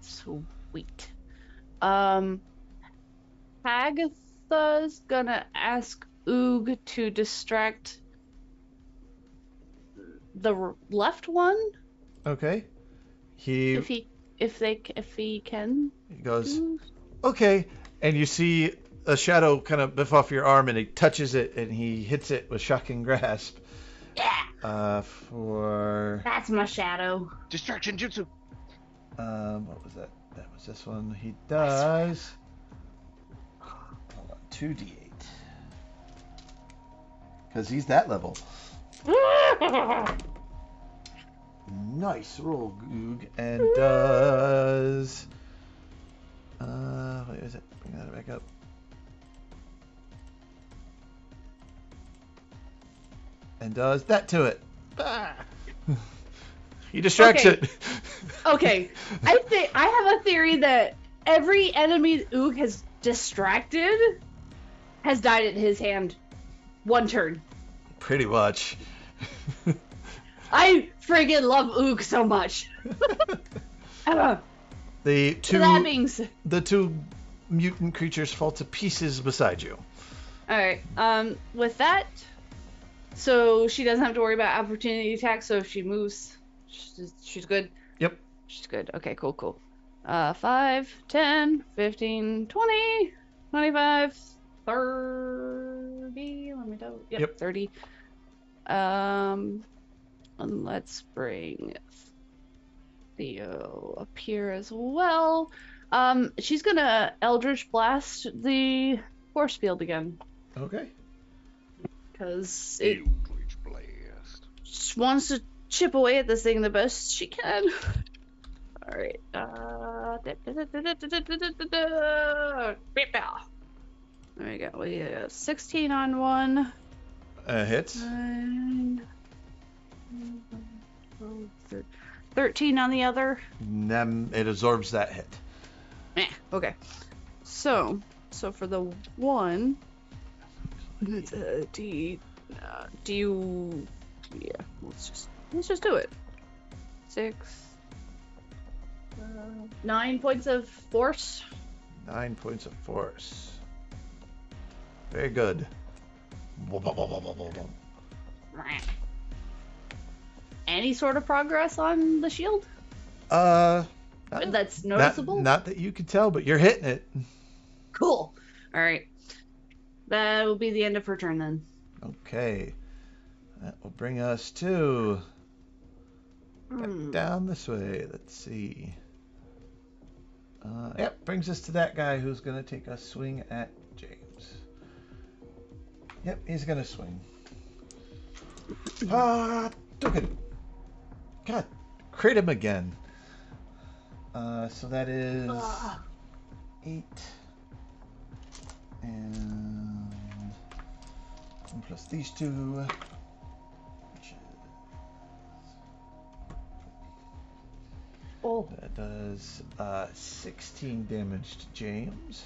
Sweet. Agatha's gonna ask Oog to distract the left one. Okay. If he can. He goes, okay, and you see a shadow kind of biff off your arm, and he touches it, and he hits it with shocking grasp. Yeah. For That's my shadow. Distraction jutsu. What was that? That was this one. He does. Hold on, 2d8. Because he's that level. Nice roll, Goog, and does. Wait, is it? Bring that back up. And does that to it. Ah. He distracts it. Okay, I have a theory that every enemy Oog has distracted has died at his hand. One turn. Pretty much. I friggin' love Oog so much. The The two mutant creatures fall to pieces beside you. Alright, with that, so she doesn't have to worry about opportunity attacks, so if she moves, she's good? Yep. She's good. Okay, cool. 5, 10, 15, 20, 25, 30, let me double, yep. 30. And let's bring Theo up here as well. She's gonna Eldritch Blast the force field again. Okay. Because it Eldritch Blast. just wants to chip away at this thing the best she can. Alright. There we go. We have 16 on one. Hits. 13 on the other. It absorbs that hit. Okay. So for the one, it's do you? Yeah, let's just do it. 6, 9 points of force. 9 points of force. Very good. Any sort of progress on the shield? That's noticeable? Not that you can tell, but you're hitting it. Cool. Alright. That will be the end of her turn then. Okay. That will bring us to... back down this way. Let's see. Yep, brings us to that guy who's going to take a swing at James. Yep, he's going to swing. Took it. God, crit him again. So that is 8 and 1 plus these two, which is that does 16 damage to James.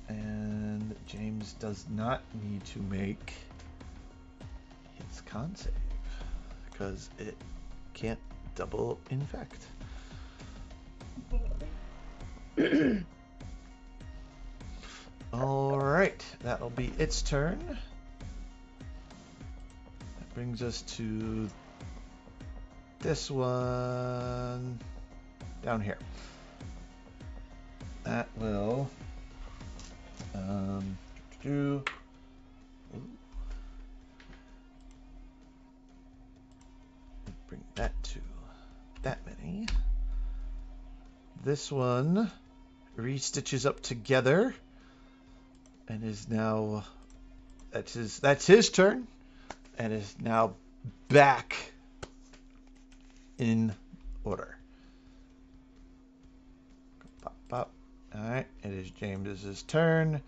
And James does not need to make his con save because it can't double infect. Alright, that'll be its turn. That brings us to this one down here. That will bring that to that many. This one re-stitches up together and is now that's his turn and is now back in order. Pop, pop. All right, it is James's turn.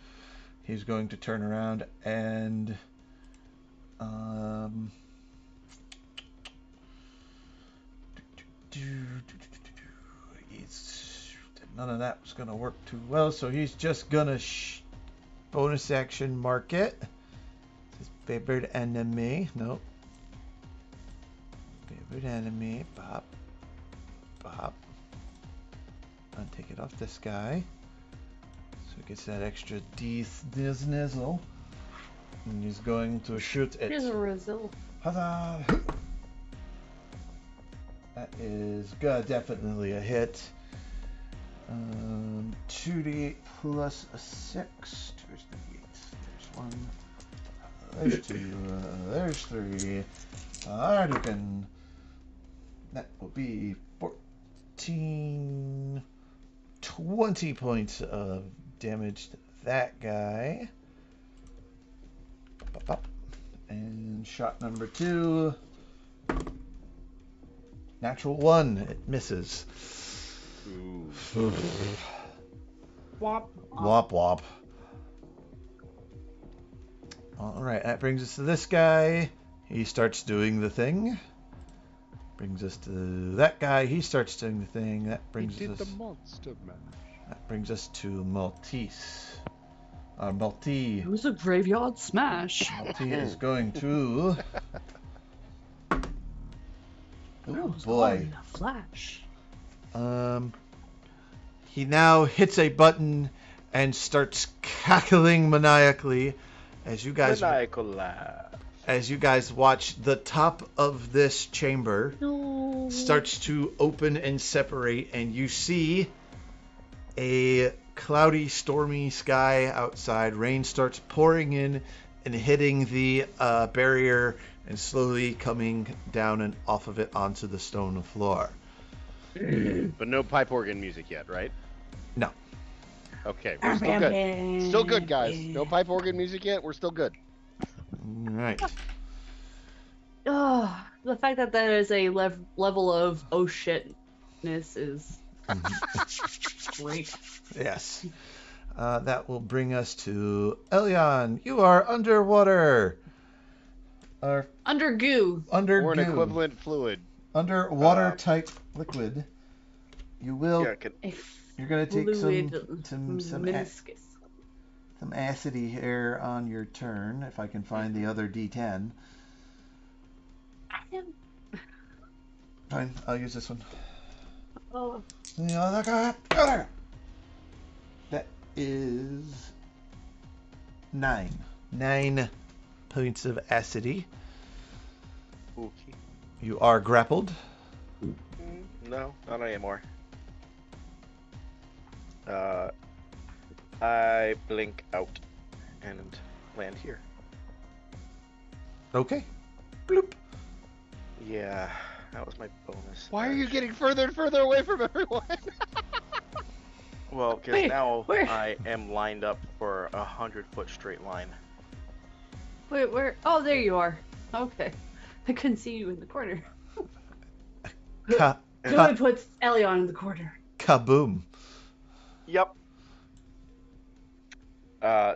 He's going to turn around and none of that was going to work too well, so he's just going to bonus action mark it. His favored enemy. Nope. Favorite enemy. Pop. Pop. I'll take it off this guy. So it gets that extra D-nizzle. And he's going to shoot it. Here's a Brazil. Huzzah! That is definitely a hit. 2d8 plus a 6. There's the 8. There's 1. There's 2. There's 3. Hadouken. That will be 14, 20 points of damage to that guy. Up, up. And shot number 2. Natural 1. It misses. Ooh. Wop. Wop wop. Alright, that brings us to this guy. He starts doing the thing. Brings us to that guy. He starts doing the thing. That brings us. The monster mash. That brings us to Maltese. Maltese. It was a graveyard smash. Maltese is going to. Oh On boy. in a flash. He now hits a button and starts cackling maniacally as you guys Maniacal laugh. watch the top of this chamber No. starts to open and separate, and you see a cloudy, stormy sky outside. Rain starts pouring in, and hitting the barrier and slowly coming down and off of it onto the stone floor. But no pipe organ music yet, right? No. Okay, we're still good. Still good, guys. No pipe organ music yet. We're still good. All right. Oh, the fact that there is a level of oh shitness is great. Yes. That will bring us to Elion. You are underwater. Under goo. Under Or an goo. equivalent fluid. Under water-type liquid. You will. You're gonna take some meniscus. some acidy here on your turn. If I can find the other D10. Fine, I'll use this one. Oh. The other guy. That is 9. 9 points of acidy. Okay. You are grappled. No, not anymore. I blink out and land here. Okay. Bloop. Yeah, that was my bonus. Why are you getting further and further away from everyone? Well, because Wait, now where? I am lined up for 100-foot straight line. Wait, where? Oh, there you are. Okay. I couldn't see you in the corner. Joey puts Elion in the corner. Kaboom. Yep.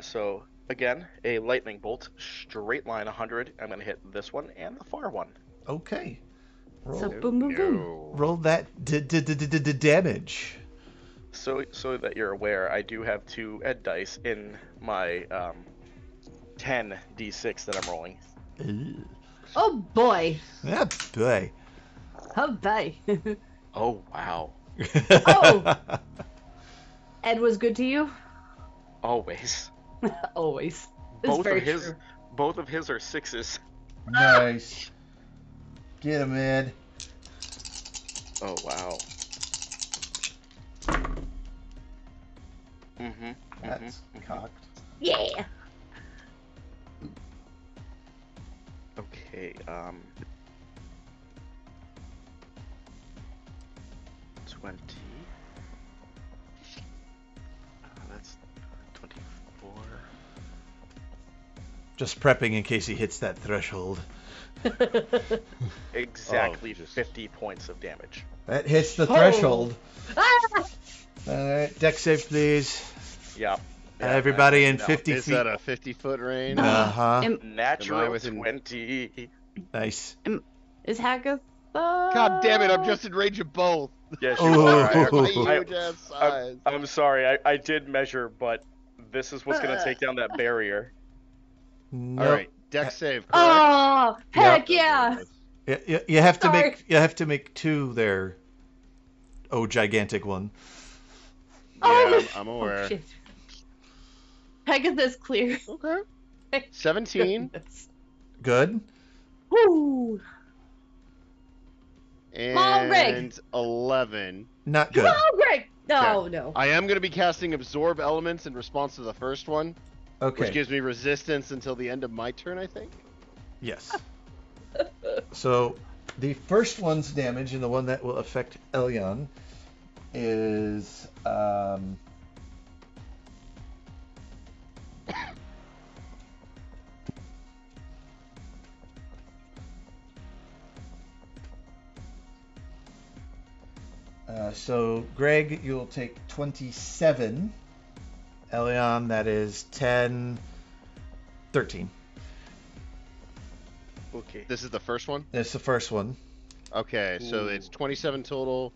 So again, a lightning bolt, straight line 100. I'm gonna hit this one and the far one. Okay. So boom, boom, boom. Roll that damage. So that you're aware, I do have 2 ed dice in my 10 d6 that I'm rolling. Ooh. Oh boy. Yeah, boy. Oh boy. Oh wow. Oh. Ed was good to you? Always. Always. It's very true. Both of his are 6s. Nice. Get him, Ed. Oh wow. That's cocked. Yeah. Okay, 20. That's 24. Just prepping in case he hits that threshold. Exactly 50 points of damage. That hits the Oh. threshold. Ah! Alright, deck save, please. Yeah. Everybody in 50 Is feet. that a 50-foot range? Uh-huh. Am- Natural within- 20. Nice. Is Hagatha? God damn it, I'm just in range of both. Yes, Oh. you are. My I- huge ass size. I'm sorry, I did measure, but this is what's going to take down that barrier. Nope. Alright, deck save, correct? Oh, heck yeah. You have to Sorry. make 2 there. Oh, gigantic one. Yeah, Oh, I'm aware. Oh, shit. Hagatha's clear. Okay. 17 Goodness. Good. Woo. on, Greg. and 11. Not good. Come on, Greg. No, Okay. no. I am going to be casting Absorb Elements in response to the first one, Okay. which gives me resistance until the end of my turn, I think. Yes. So the first one's damage, and the one that will affect Elion, is so Greg, you'll take 27. Elion, that is 10, 13. Okay. This is the first one? That's the first one. Okay, so Ooh. it's 27 total.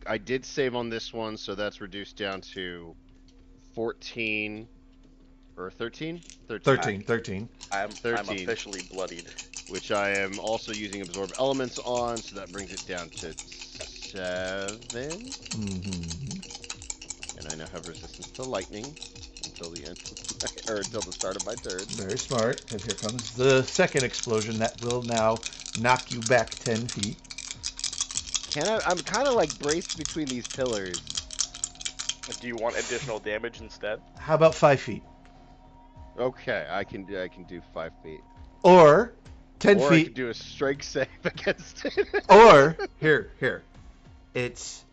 I did save on this one, so that's reduced down to 14 or 13? 13. I'm 13. officially bloodied. Which I am also using Absorb Elements on, so that brings it down to 7. Mm-hmm. And I now have resistance to lightning until the end, or until the start of my turn. Very smart, because here comes the second explosion that will now knock you back 10 feet. I'm kind of like braced between these pillars. Do you want additional damage instead? How about 5 feet? Okay, I can do 5 feet. Or 10 Or I feet. can do a strength save against it. Or here. It's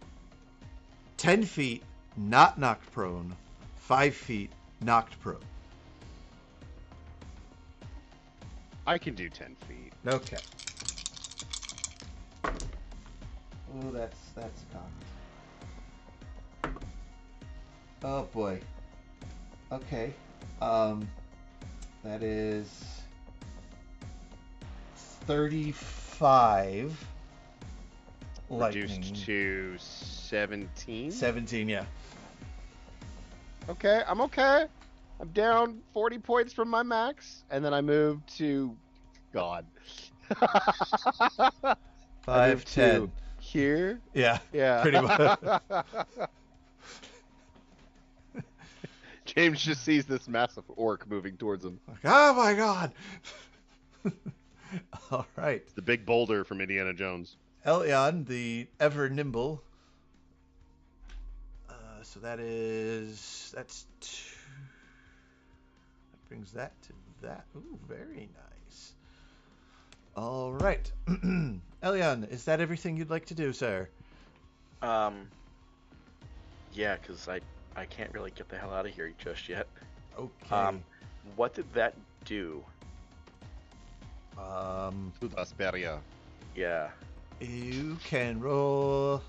10 feet, not knocked prone. 5 feet, knocked prone. I can do 10 feet. Okay. Oh, that's cocked. Oh boy. Okay. That is 35 lightning. Reduced to 17. 17, yeah. Okay, I'm okay. I'm down 40 points from my max, and then I move to God. 5, 10. Here. Yeah, Yeah. pretty much. James just sees this massive orc moving towards him. Like, oh my god. All right. The big boulder from Indiana Jones. Elion, the ever nimble. So that's 2. That brings that to that. Ooh, very nice. All right. Elion, is that everything you'd like to do, sir? Yeah, because I can't really get the hell out of here just yet. Okay. What did that do? To the Asperia. Yeah. You can roll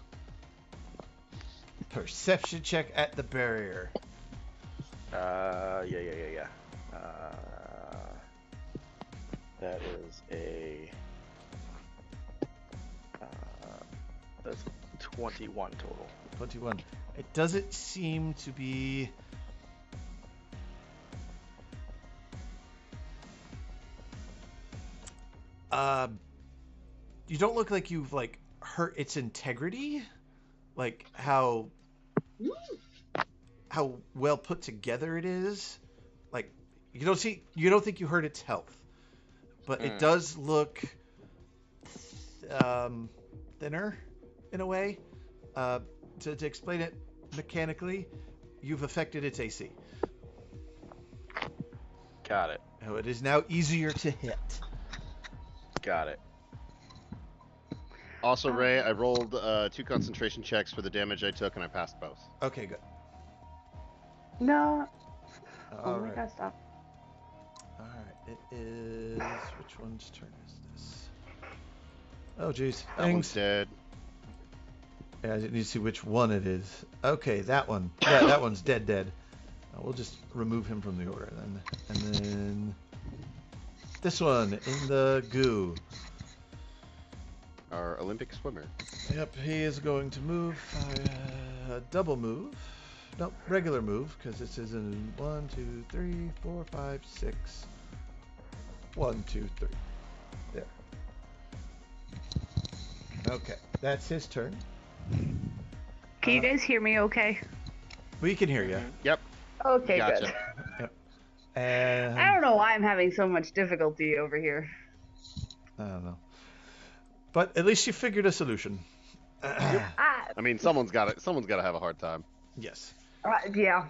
perception check at the barrier. Yeah. That is a that's 21 total. 21. It doesn't seem to be. You don't look like you've hurt its integrity, like how well put together it is. Like you don't think you hurt its health, but it does look thinner in a way. To explain it mechanically, you've affected its AC. Got it. So it is now easier to hit. Got it. Also, Ray, I rolled 2 concentration checks for the damage I took, and I passed both. Okay, good. No. All Oh my right. god, stop. All right. It is. Which one's turn is this? Oh, jeez. That one's dead. Yeah, I need to see which one it is. Okay, that one. Yeah, that one's dead. We'll just remove him from the order then. And then this one in the goo. Our Olympic swimmer. Yep, he is going to move. Double move. Nope, regular move, because this is in 1, 2, 3, 4, 5, 6. 1, 2, 3. There. Okay, that's his turn. Can you guys hear me okay? We can hear you. Yep. Okay, Gotcha. good. Yep. And I don't know why I'm having so much difficulty over here. I don't know. But at least you figured a solution. I mean, someone's got it. Someone's got to have a hard time. Yes. Yeah.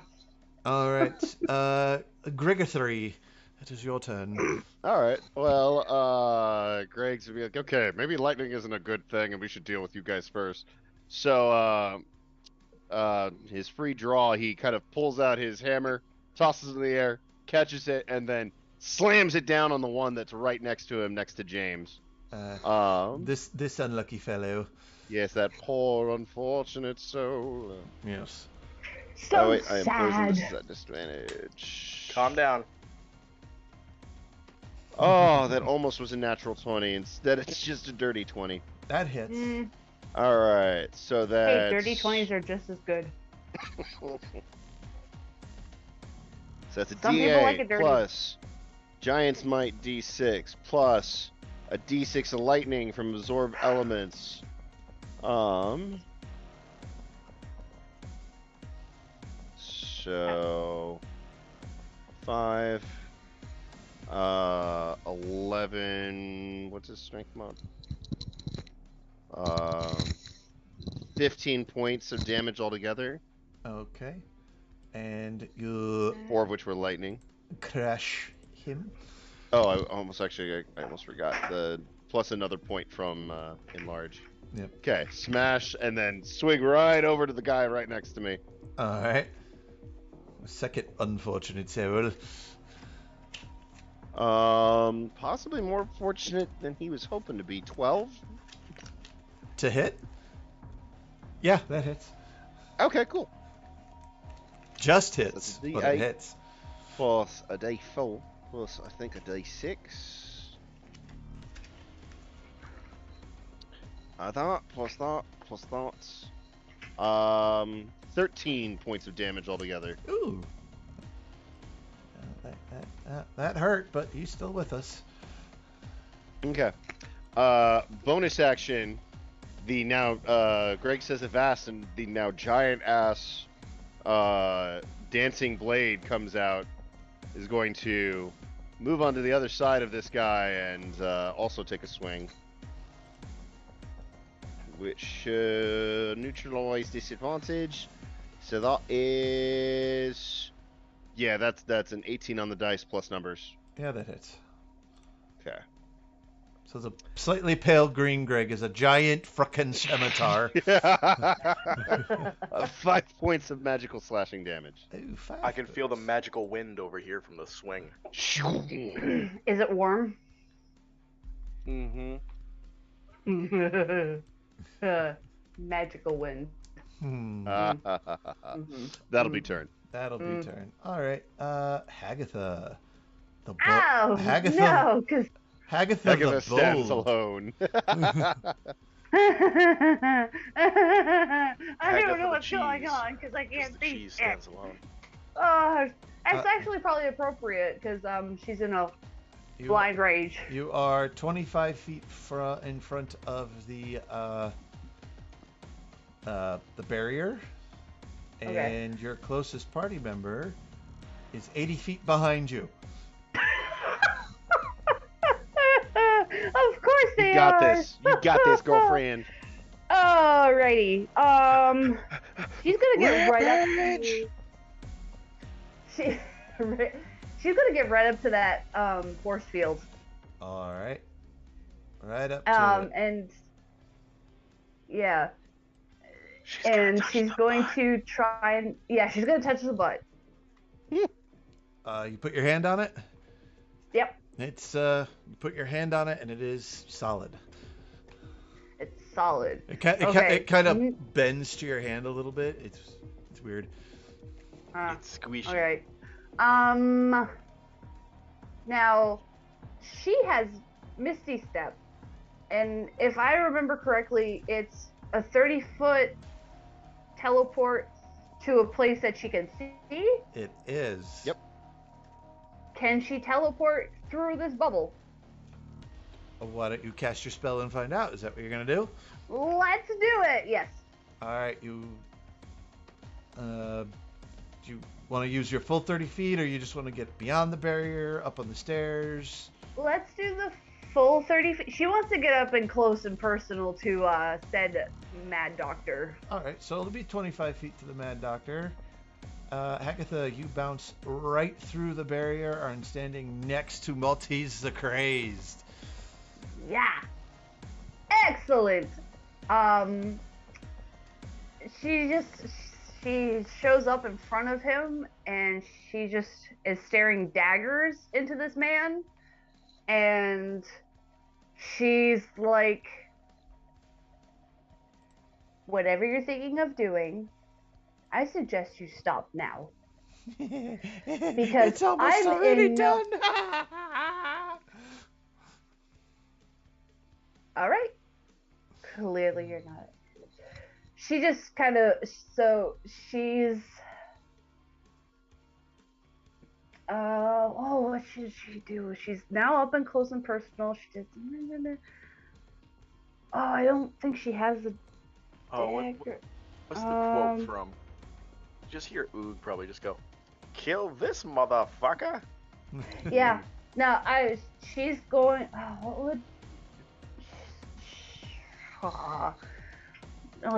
All right. Gregory, it is your turn. All right. Well, Greg's gonna be like, okay, maybe lightning isn't a good thing, and we should deal with you guys first. So, his free draw, he kind of pulls out his hammer, tosses it in the air, catches it, and then slams it down on the one that's right next to him, next to James. This unlucky fellow. Yes, that poor unfortunate soul. Yes. So Oh wait, I am sad. poisoned. This is at disadvantage. Calm down. Oh, that almost was a natural 20. Instead, it's just a dirty 20. That hits. All right, so Hey, that's... dirty 20s are just as good. So that's a Some people D8 like it dirty. plus Giant's Might D6 plus a D6 of lightning from absorb elements. So 5, 11. What's his strength mod? 15 points of damage altogether. Okay. And you 4 of which were lightning. crush him. Oh, I almost forgot the plus another point from enlarge. Yep. Okay, smash and then swing right over to the guy right next to me. All right. Second unfortunate roll. Possibly more fortunate than he was hoping to be. 12. To hit? Yeah, that hits. Okay, cool. Just hits, That's a but D8. it hits. Plus a D4, plus I think a D6. That, plus that, plus that. 13 points of damage altogether. Ooh. That hurt, but he's still with us. Okay. Bonus action. The now, Greg says Avast, and the now giant ass, dancing blade comes out, is going to move onto the other side of this guy and also take a swing, which should neutralize disadvantage. So that is, yeah, that's an 18 on the dice plus numbers. Yeah, that hits. Okay. So the slightly pale green Greg is a giant frickin' scimitar. 5 points of magical slashing damage. Ooh, 5 I can feel the points. magical wind over here from the swing. Is it warm? Mm-hmm. Magical wind. That'll be turn. That'll be turn. All right. Hagatha. The Ow! Hagatha. No, because Hagatha Hagatha the stands bold. alone. I Hagatha don't know the what's going cheese. on because I can't The see cheese it. stands alone. It's actually probably appropriate because she's in a You, blind rage. you are 25 feet in front of the barrier, and Okay. your closest party member is 80 feet behind you. Of course they You got are. this. You got this, girlfriend. Alrighty. She's gonna get right up. She's gonna get right up to that force field. All right. Right up to it. And yeah, She's gonna and touch she's the going butt. to try and she's gonna touch the butt. You put your hand on it. Yep, It's you put your hand on it, and it is solid. it's solid. It Okay. kind of bends to your hand a little bit. It's weird. It's squishy. All right. Now, she has Misty Step, and if I remember correctly, it's a 30-foot teleport to a place that she can see. It is. Yep. Can she teleport through this bubble? Why don't you cast your spell and find out? Is that what you're gonna do? Let's do it. Yes. All right. You. Do you want to use your full 30 feet, or you just want to get beyond the barrier, up on the stairs? Let's do the full 30 feet. She wants to get up and close and personal to said Mad Doctor. All right. So it'll be 25 feet to the Mad Doctor. Hagatha, you bounce right through the barrier and standing next to Maltese the Crazed. Yeah. Excellent. She shows up in front of him and she just is staring daggers into this man, and she's like, whatever you're thinking of doing, I suggest you stop now. It's almost I'm already in no- done. All right. Clearly you're not. She just kind of, so she's, what should she do? She's now up and close and personal. She did, I don't think she has a Oh, dagger. what's the quote from? Just hear Oog probably just go, "Kill this motherfucker." Yeah. No, she's going, what would, oh,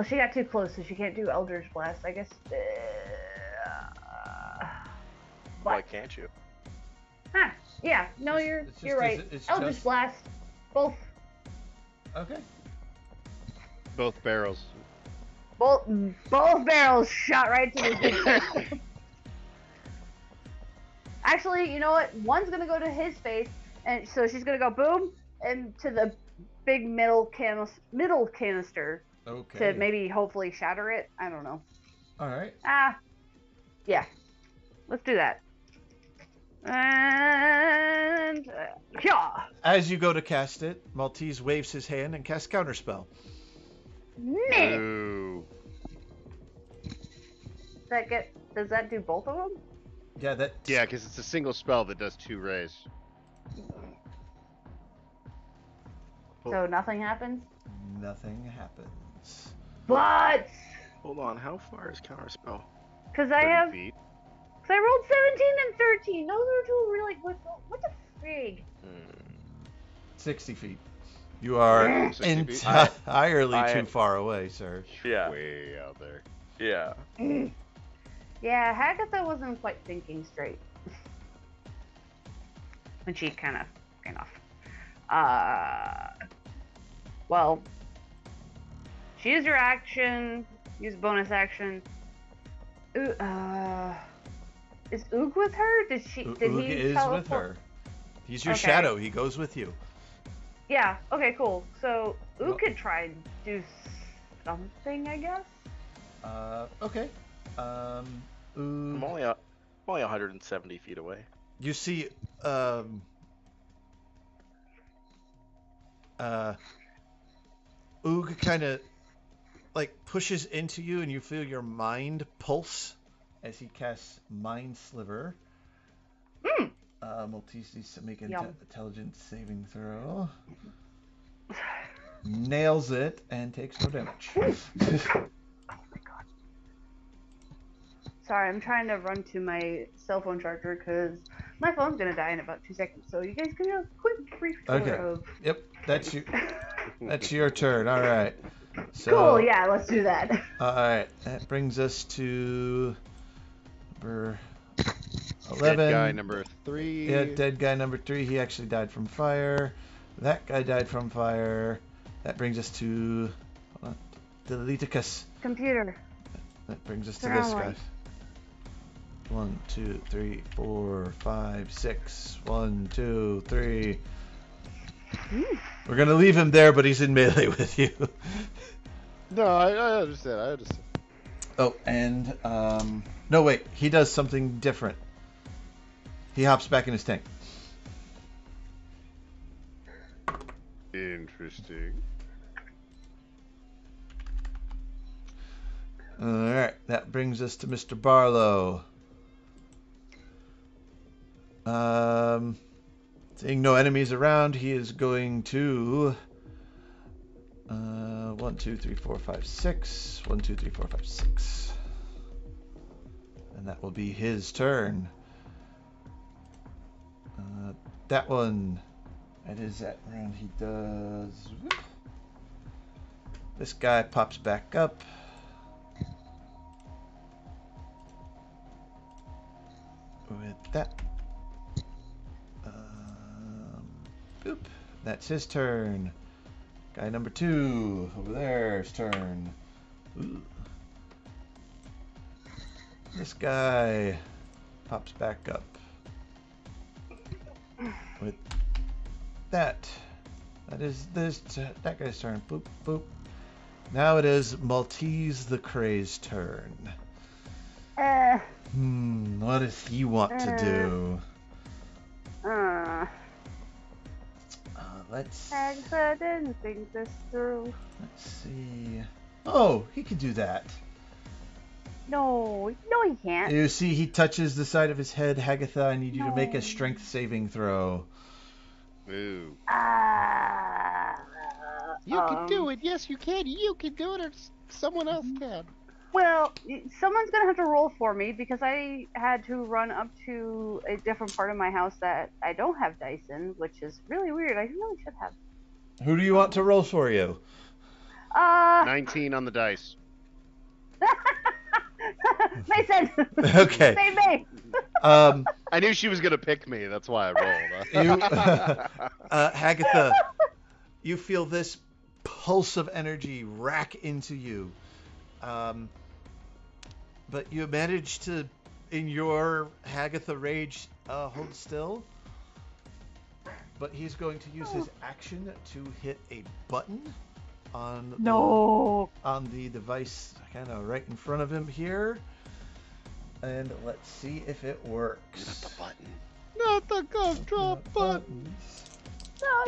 she got too close, so she can't do Eldritch Blast, I guess. Why can't you? Yeah. No, you're right. Eldritch Blast. Both. Okay. Both barrels. Both barrels shot right to his face. Actually, you know what? One's gonna go to his face, and so she's gonna go boom, and to the big middle canister. Okay. To maybe hopefully shatter it. I don't know. All right. Yeah. Let's do that. And yeah. As you go to cast it, Maltese waves his hand and casts Counterspell. Man. Ooh. Does that do both of them? Yeah, Yeah, because it's a single spell that does 2 rays. So nothing happens? Nothing happens. But Hold on, how far is Counterspell? because 30 feet. I rolled 17 and 13. Those are two really good. What the frig? 60 feet. You are 60 feet. entirely too far away, sir. Yeah. Way out there. Yeah. Yeah, Hagatha wasn't quite thinking straight. When she kind of ran off. Well, she used her action, use bonus action. Is Oog with her? Did he is teleport? with her. He's your Okay. shadow. He goes with you. Yeah, okay, cool. So Oog could try and do something, I guess? Okay. I'm Oog. only 170 feet away. You see, Oog kind of like pushes into you, and you feel your mind pulse as he casts Mind Sliver. Maltese needs to make an intelligence saving throw. Nails it and takes no damage. Oh my god. Sorry, I'm trying to run to my cell phone charger because my phone's gonna die in about 2 seconds. So you guys can do a quick brief tour of. Yep, that's your turn. All right. So, cool. Yeah, let's do that. All right, that brings us to number 11. Dead guy number 3. Yeah, dead guy number 3. He actually died from fire. That guy died from fire. That brings us to Deleticus. Computer. That brings us to Turn this on guy. light. 1, 2, 3, 4, 5, 6. 1, 2, 3. We're gonna leave him there, but he's in melee with you. No, I understand. Oh, and no, wait. He does something different. He hops back in his tank. Interesting. All right, that brings us to Mr. Barlow. Seeing no enemies around, he is going to 1, 2, 3, 4, 5, 6. 1, 2, 3, 4, 5, 6. And that will be his turn. That one. That is that round. He does. Whoop. This guy pops back up. With that. Boop. That's his turn. Guy number 2 over there's turn. Ooh. This guy pops back up. With that. That is that guy's turn. Boop, boop. Now it is Maltese the Cray's turn. What does he want to do? I didn't think this through. Let's see. Oh, he could do that. No, he can't. You see, he touches the side of his head. Hagatha, I need you to make a strength saving throw. Ooh. You can do it. Yes, you can. You can do it, or someone else can. Well, someone's gonna have to roll for me because I had to run up to a different part of my house that I don't have dice in, which is really weird. I really should have. Who do you want to roll for you? 19 on the dice. Mason. Okay. Save me. I knew she was gonna pick me. That's why I rolled. You, Hagatha, you feel this pulse of energy rack into you. But you manage to, in your Hagatha rage, hold still. But he's going to use his action to hit a button on the device kind of right in front of him here. And let's see if it works. Not the button. Not the gumdrop buttons. No.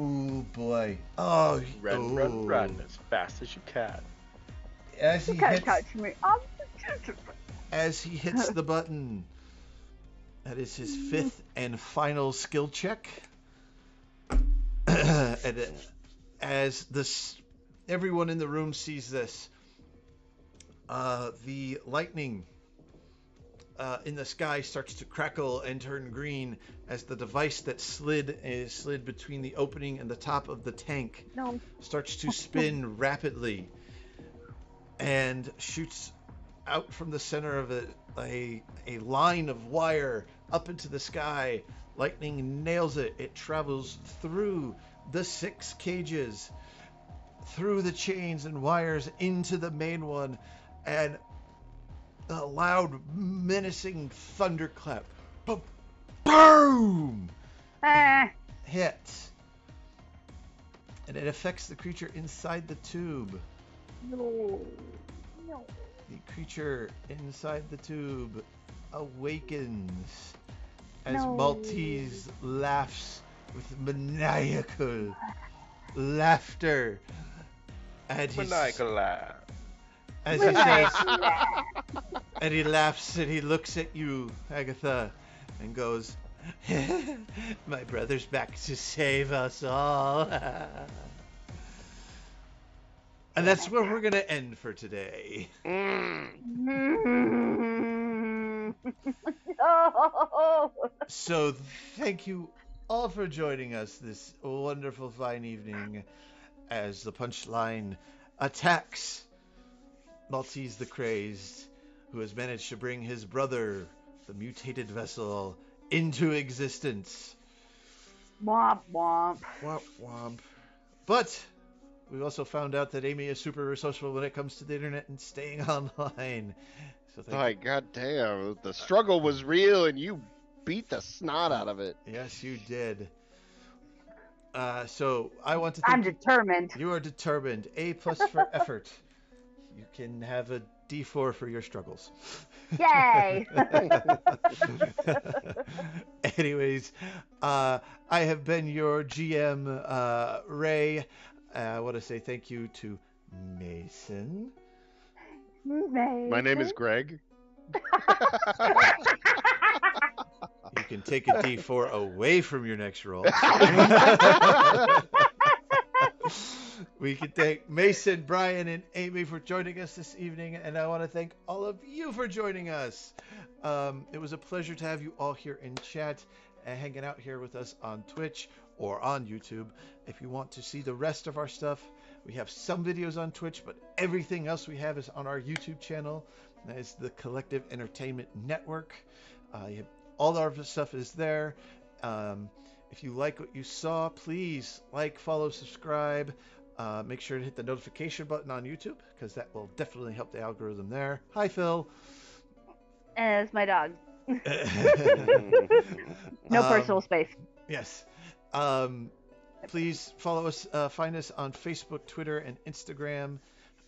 Ooh, boy. Oh, Run as fast as you can. As he You can't hits, touch me. as he hits the button, that is his fifth and final skill check. And as this, everyone in the room sees this, the lightning in the sky starts to crackle and turn green as the device that slid between the opening and the top of the tank starts to spin rapidly and shoots out from the center of it a line of wire up into the sky. Lightning nails it. It travels through the 6 cages, through the chains and wires into the main one, and a loud, menacing thunderclap. Boom! Hits. And it affects the creature inside the tube. No. The creature inside the tube awakens as Maltese laughs with maniacal laughter. And Maniacal laugh. as he says, and he laughs and he looks at you, Agatha, and goes, "My brother's back to save us all." And that's where we're going to end for today. So thank you all for joining us this wonderful fine evening as the Punchline attacks Maltese the Crazed, who has managed to bring his brother, the mutated vessel, into existence. Womp womp. Womp womp. But we've also found out that Amy is super resourceful when it comes to the internet and staying online. So thank you. God damn, the struggle was real and you beat the snot out of it. Yes, you did. So I want to I'm thank determined. you. You are determined. A+ for effort. You can have a D4 for your struggles. Yay! Anyways, I have been your GM, Ray. I want to say thank you to Mason. My name is Greg. You can take a D4 away from your next roll. We can thank Mason, Brian, and Amy for joining us this evening, and I want to thank all of you for joining us. It was a pleasure to have you all here in chat and hanging out here with us on Twitch or on YouTube. If you want to see the rest of our stuff, we have some videos on Twitch, but everything else we have is on our YouTube channel. That is the Collective Entertainment Network. All our stuff is there. If you like what you saw, please like, follow, subscribe. Make sure to hit the notification button on YouTube, because that will definitely help the algorithm there. Hi, Phil. And it's my dog. No personal space. Yes. Please follow us, find us on Facebook, Twitter, and Instagram.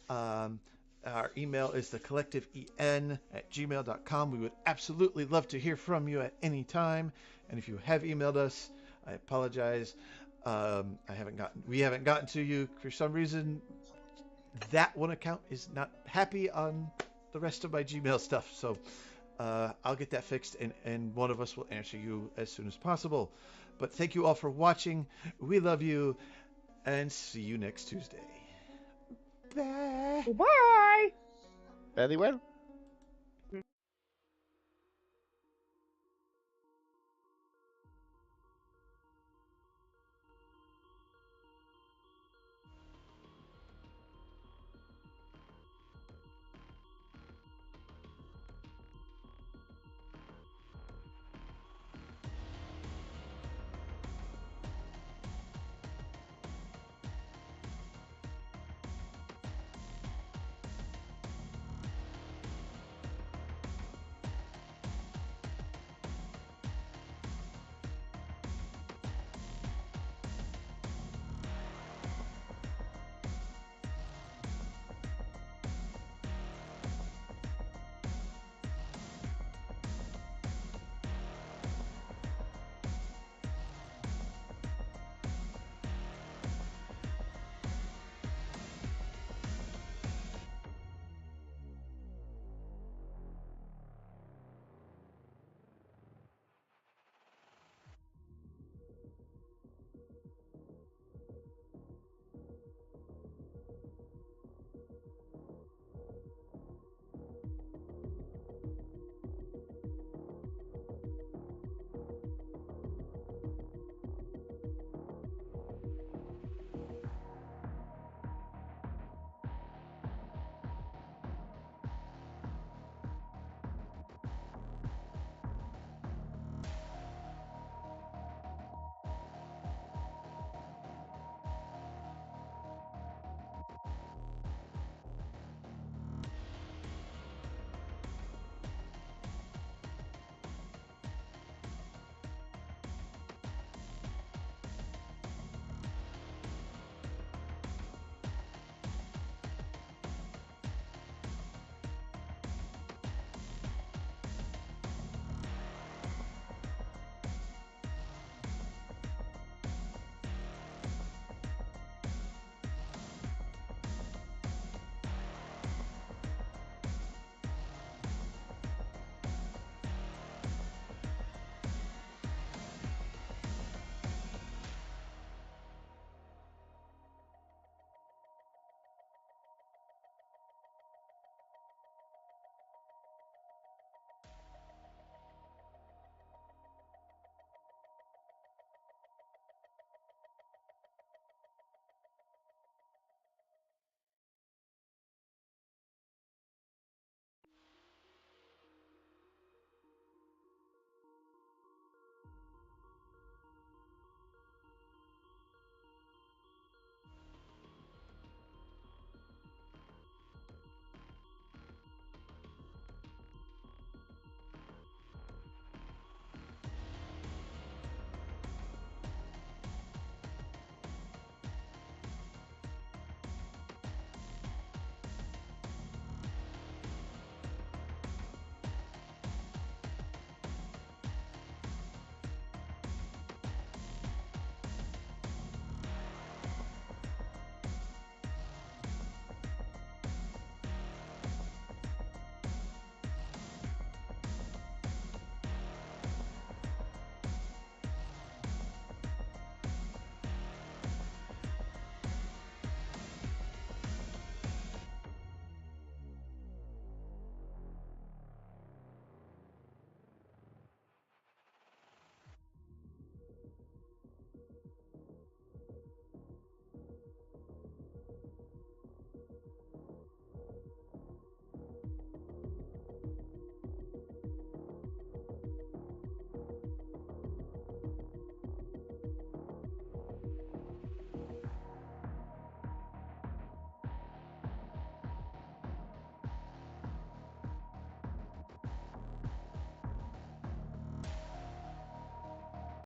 Our email is thecollectiveen@gmail.com. We would absolutely love to hear from you at any time. And if you have emailed us, I apologize. We haven't gotten to you for some reason. That one account is not happy on the rest of my Gmail stuff. So I'll get that fixed, and one of us will answer you as soon as possible. But thank you all for watching. We love you, and see you next Tuesday. Bye. Bye. Very well.